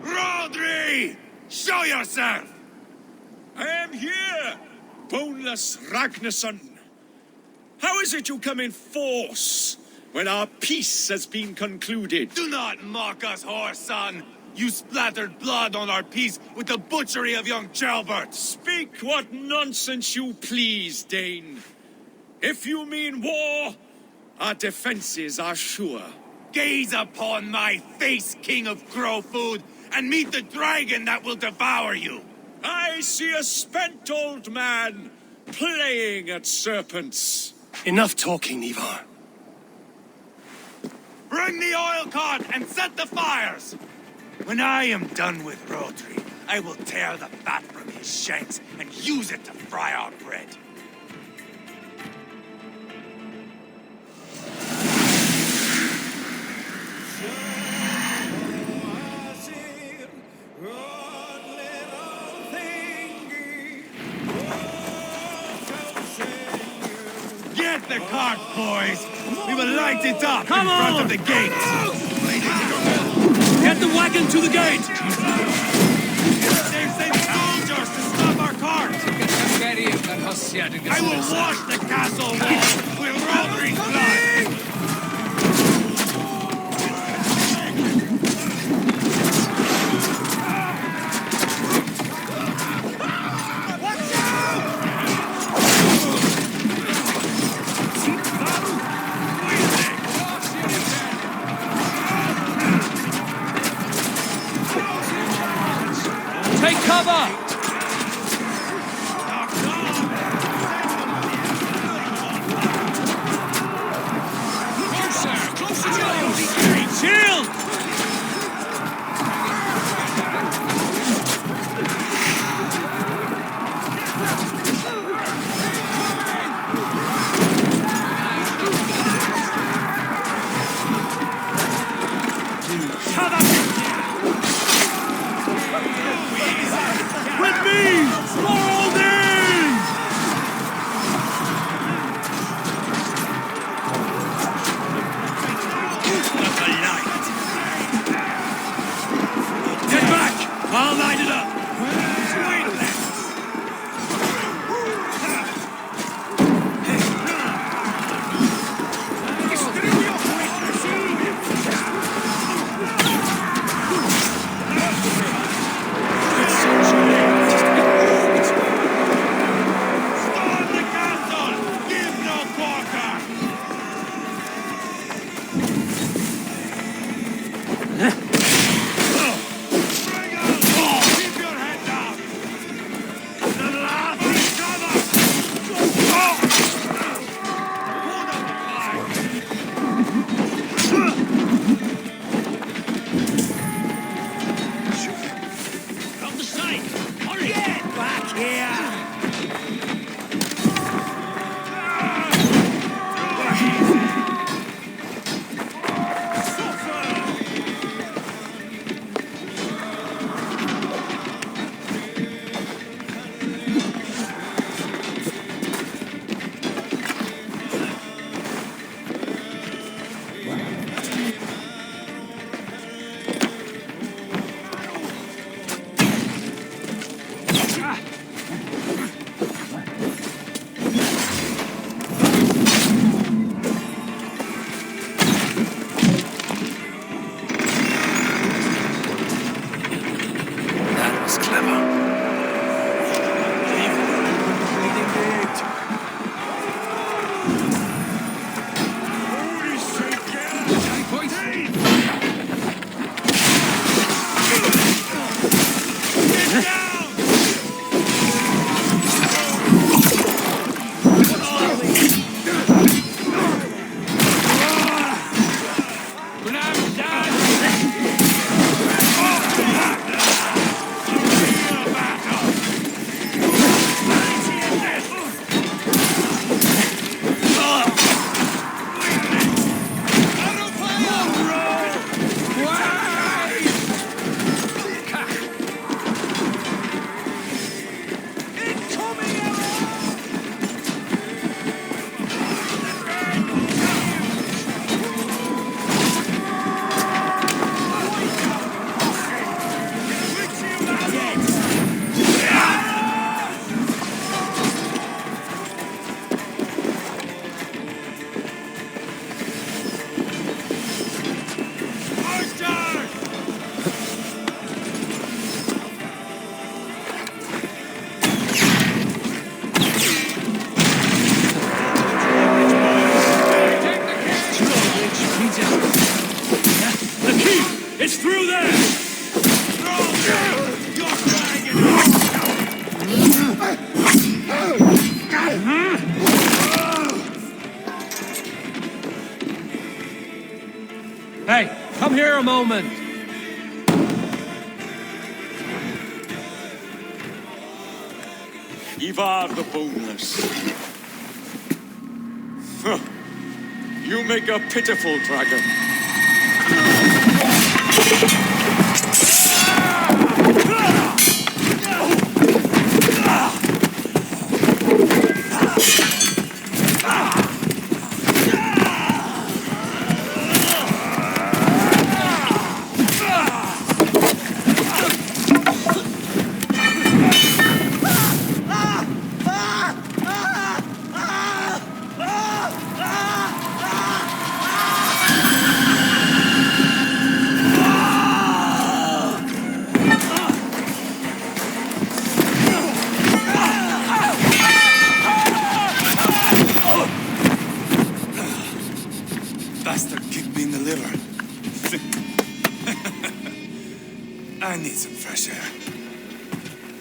Rodri! Show yourself! I am here, boneless Ragnarsson. How is it you come in force when our peace has been concluded? Do not mock us, whore son! You splattered blood on our peace with the butchery of young Chalbert! Speak what nonsense you please, Dane. If you mean war, our defenses are sure. Gaze upon my face, King of Crow Food, and meet the dragon that will devour you! I see a spent old man playing at serpents. Enough talking, Ivar. Bring the oil cart and set the fires! When I am done with Rodri, I will tear the fat from his shanks and use it to fry our bread. Get the cart, boys! We will light it up in front of the gate! Get the wagon to the gate! They've sent soldiers to stop our cart! I will wash the castle wall with Rodri's blood! Take cover! That was clever. It's through there! Hey, come here a moment. Ivar the Boneless. Huh. You make a pitiful dragon. Bastard kicked me in the liver. I need some fresh air.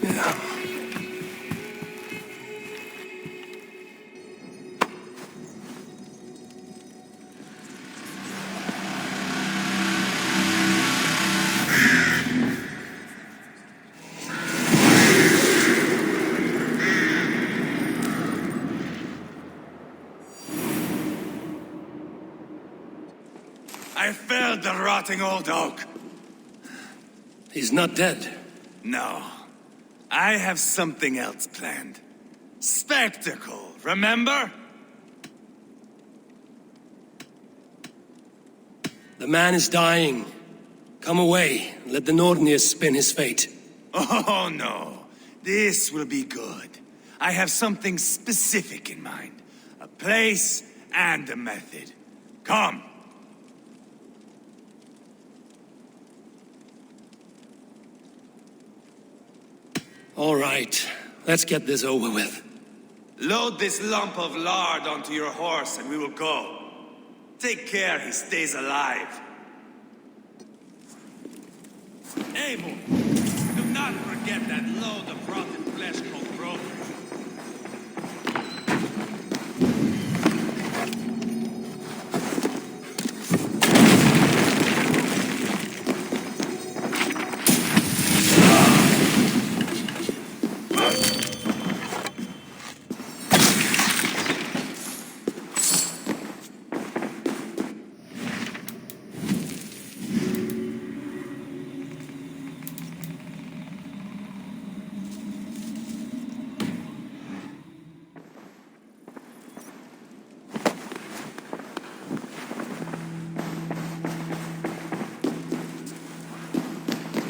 Yeah. I felled the rotting old oak. He's not dead. No. I have something else planned. Spectacle, remember? The man is dying. Come away. Let the Nordnir spin his fate. Oh, no. This will be good. I have something specific in mind. A place and a method. Come. All right. Let's get this over with. Load this lump of lard onto your horse and we will go. Take care he stays alive. Abel, do not forget that load of rotten flesh called rope.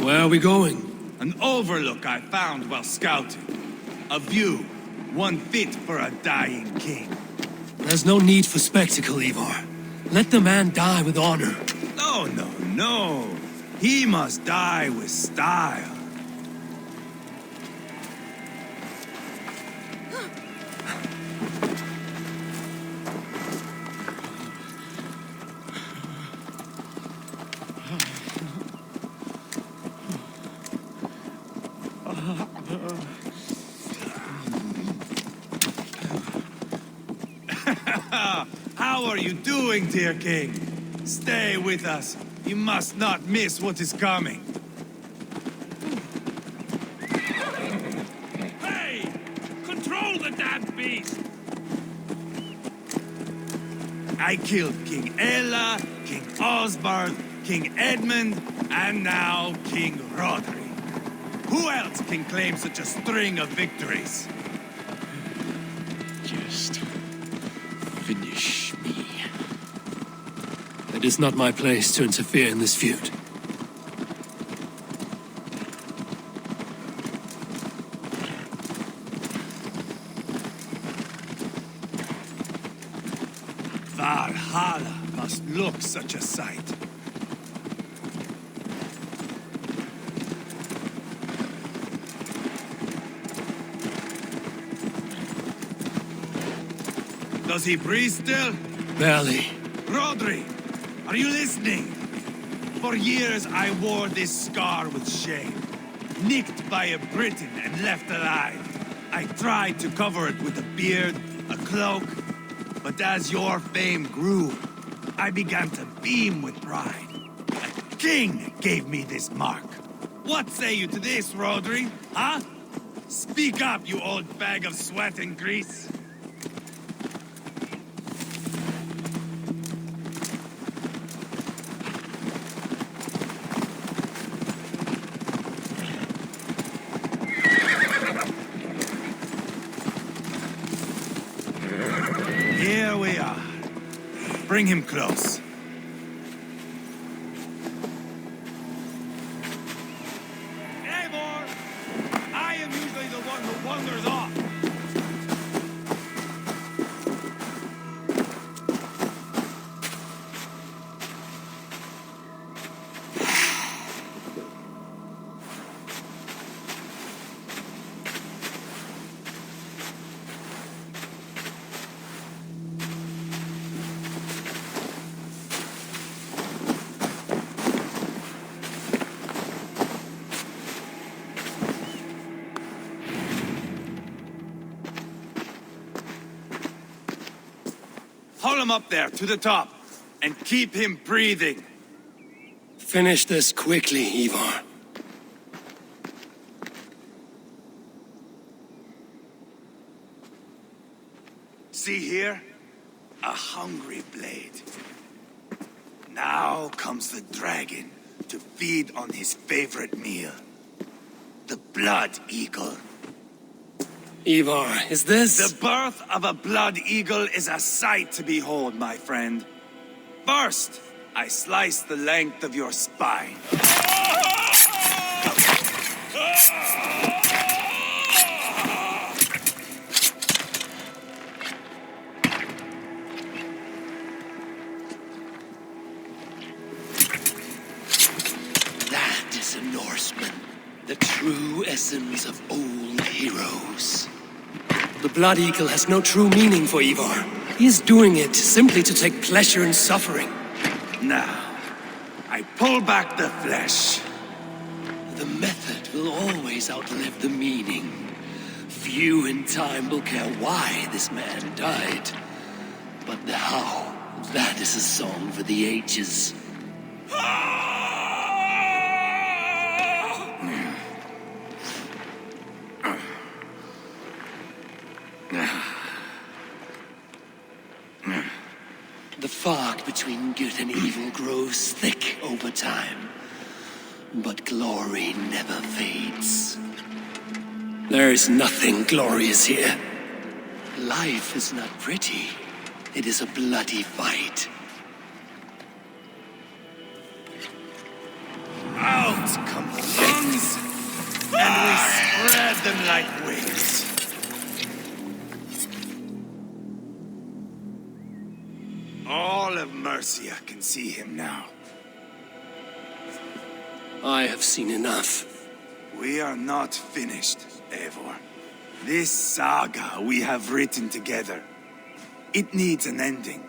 Where are we going? An overlook I found while scouting. A view, one fit for a dying king. There's no need for spectacle, Ivar. Let the man die with honor. No, no, no. He must die with style. How are you doing, dear king? Stay with us. You must not miss what is coming. Hey! Control the damn beast! I killed King Ella, King Osbald, King Edmund, and now King Rodri. Who else can claim such a string of victories? Just finish me. It is not my place to interfere in this feud. Valhalla must look such a sight. Does he breathe still? Barely. Rodri, are you listening? For years I wore this scar with shame. Nicked by a Briton and left alive. I tried to cover it with a beard, a cloak, but as your fame grew, I began to beam with pride. A king gave me this mark. What say you to this, Rodri? Huh? Speak up, you old bag of sweat and grease. Here we are. Bring him close. Eivor! I am usually the one who wanders off. Haul him up there, to the top, and keep him breathing. Finish this quickly, Ivar. See here? A hungry blade. Now comes the dragon to feed on his favorite meal. The blood eagle. Ivar, is this... The birth of a blood eagle is a sight to behold, my friend. First, I slice the length of your spine. That is a Norseman. The true essence of old heroes. The Blood Eagle has no true meaning for Ivar. He is doing it simply to take pleasure in suffering. Now, I pull back the flesh. The method will always outlive the meaning. Few in time will care why this man died. But the how, that is a song for the ages. The fog between good and evil grows thick over time, but glory never fades. There is nothing glorious here. Life is not pretty. It is a bloody fight. Out come the lungs, Spread them like wings. All of Mercia can see him now. I have seen enough. We are not finished, Eivor. This saga we have written together, it needs an ending.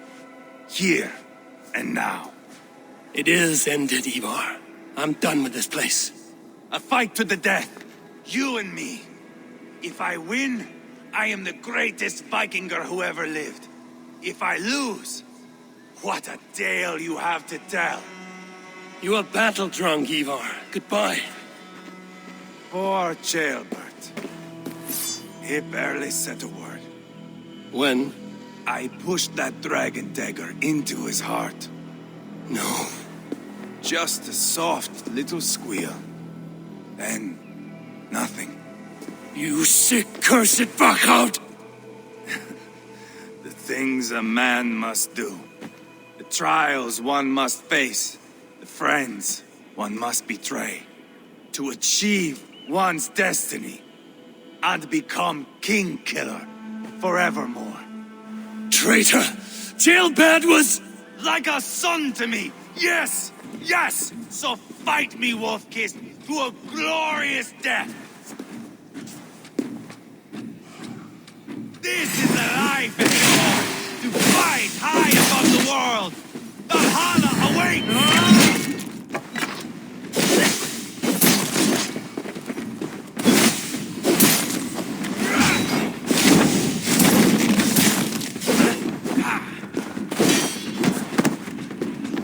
Here and now. It is ended, Ivar. I'm done with this place. A fight to the death. You and me. If I win, I am the greatest Vikinger who ever lived. If I lose, what a tale you have to tell. You are battle-drunk, Ivar. Goodbye. Poor Ceolbert. He barely said a word. When? I pushed that dragon dagger into his heart. No. Just a soft little squeal. Then, nothing. You sick, cursed fuck-out! The things a man must do. The trials one must face. The friends one must betray. To achieve one's destiny. And become king-killer forevermore. Traitor! Ceolbert was... like a son to me! Yes! Yes! So fight me, Wolf-Kissed, to a glorious death! This is the life and yours! To fight high above the world! Valhalla awaits!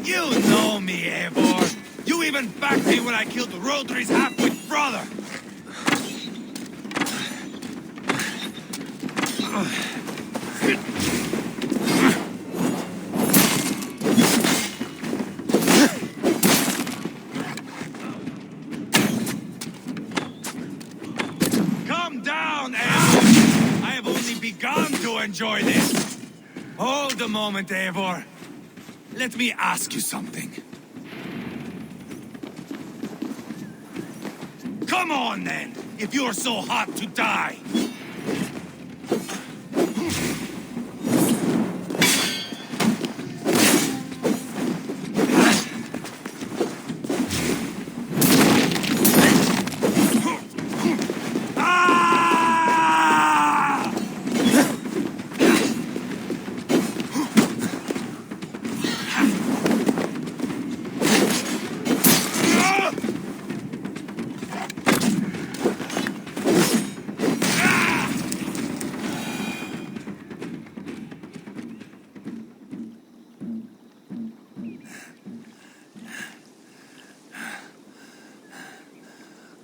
You know me, Eivor. You even backed me when I killed Rodri's half-wit brother. Come down, Eivor. I have only begun to enjoy this. Hold a moment, Eivor. Let me ask you something. Come on, then, if you're so hot to die.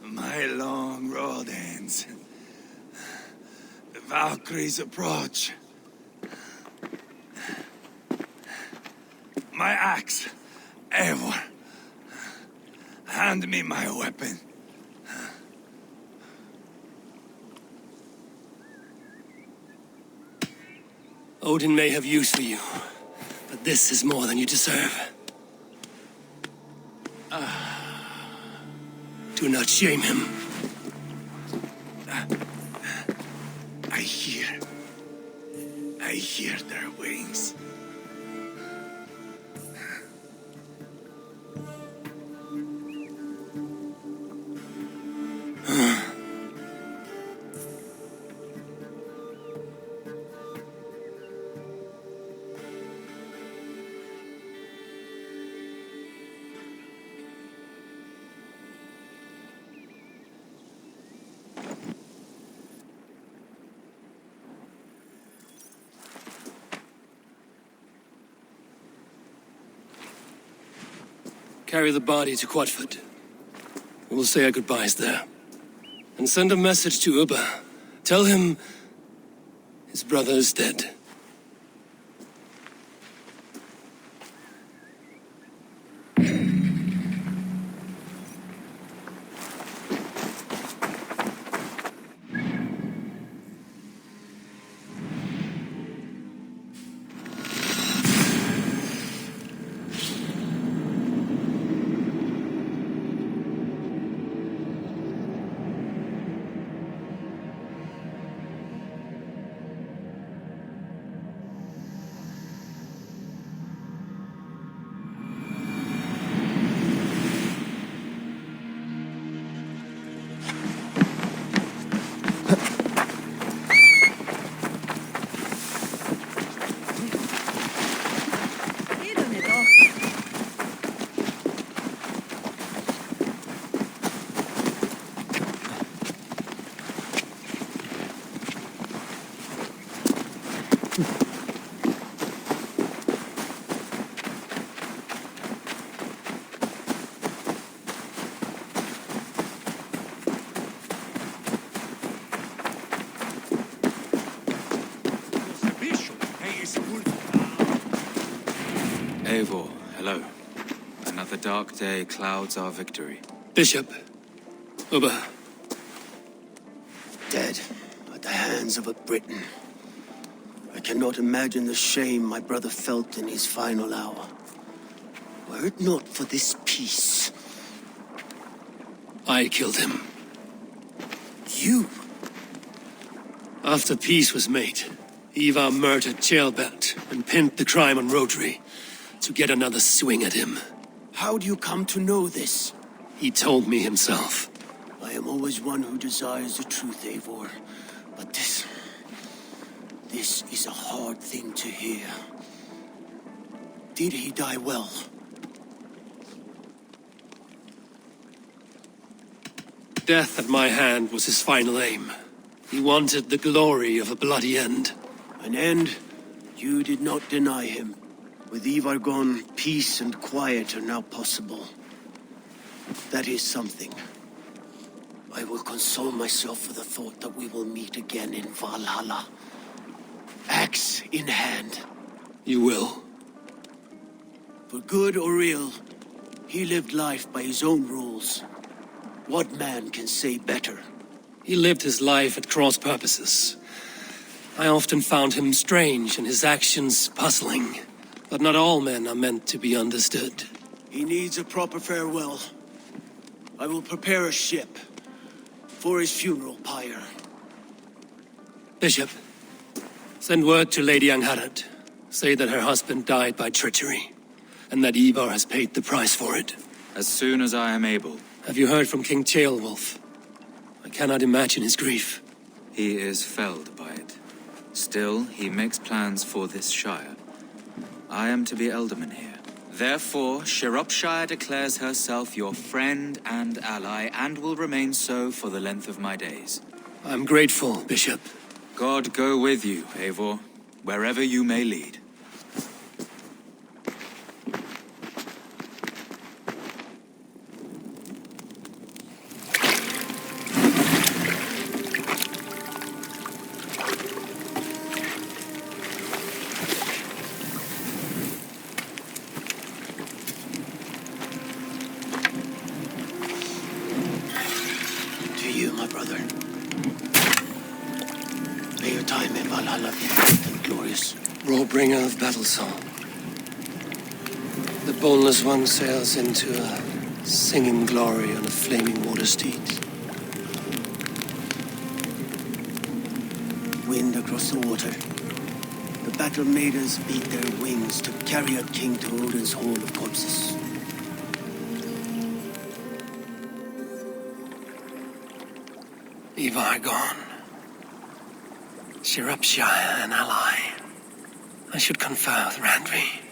My long road ends. The Valkyries approach. My axe, Eivor. Hand me my weapon. Odin may have use for you, but this is more than you deserve. Do not shame him. I hear their wings. Carry the body to Quatford. We will say our goodbyes there. And send a message to Ubba. Tell him his brother is dead. Eivor, hello. Another dark day clouds our victory. Bishop. Uber. Dead at the hands of a Briton. I cannot imagine the shame my brother felt in his final hour. Were it not for this peace... I killed him. You? After peace was made, Ivar murdered Ceolbert and pinned the crime on Rotary to get another swing at him. How do you come to know this? He told me himself. I am always one who desires the truth, Eivor. But this is a hard thing to hear. Did he die well? Death at my hand was his final aim. He wanted the glory of a bloody end. An end you did not deny him. With Ivar gone, peace and quiet are now possible. That is something. I will console myself for the thought that we will meet again in Valhalla. Axe in hand. You will. For good or ill, he lived life by his own rules. What man can say better? He lived his life at cross purposes. I often found him strange and his actions puzzling. But not all men are meant to be understood. He needs a proper farewell. I will prepare a ship for his funeral pyre. Bishop, send word to Lady Angharad. Say that her husband died by treachery, and that Ivar has paid the price for it. As soon as I am able. Have you heard from King Ceolwulf? I cannot imagine his grief. He is felled by it. Still, he makes plans for this shire. I am to be Elderman here. Therefore, Sciropescire declares herself your friend and ally, and will remain so for the length of my days. I'm grateful, Bishop. God go with you, Eivor, wherever you may lead. To you, my brother. May your time in Valhalla be bright and glorious. Roll-bringer of battle song. The boneless one sails into a singing glory on a flaming water steed. Wind across the water. The battle maidens beat their wings to carry a king to Odin's hall of corpses. Ivar gone. Sciropescire an ally. I should confer with Randvi.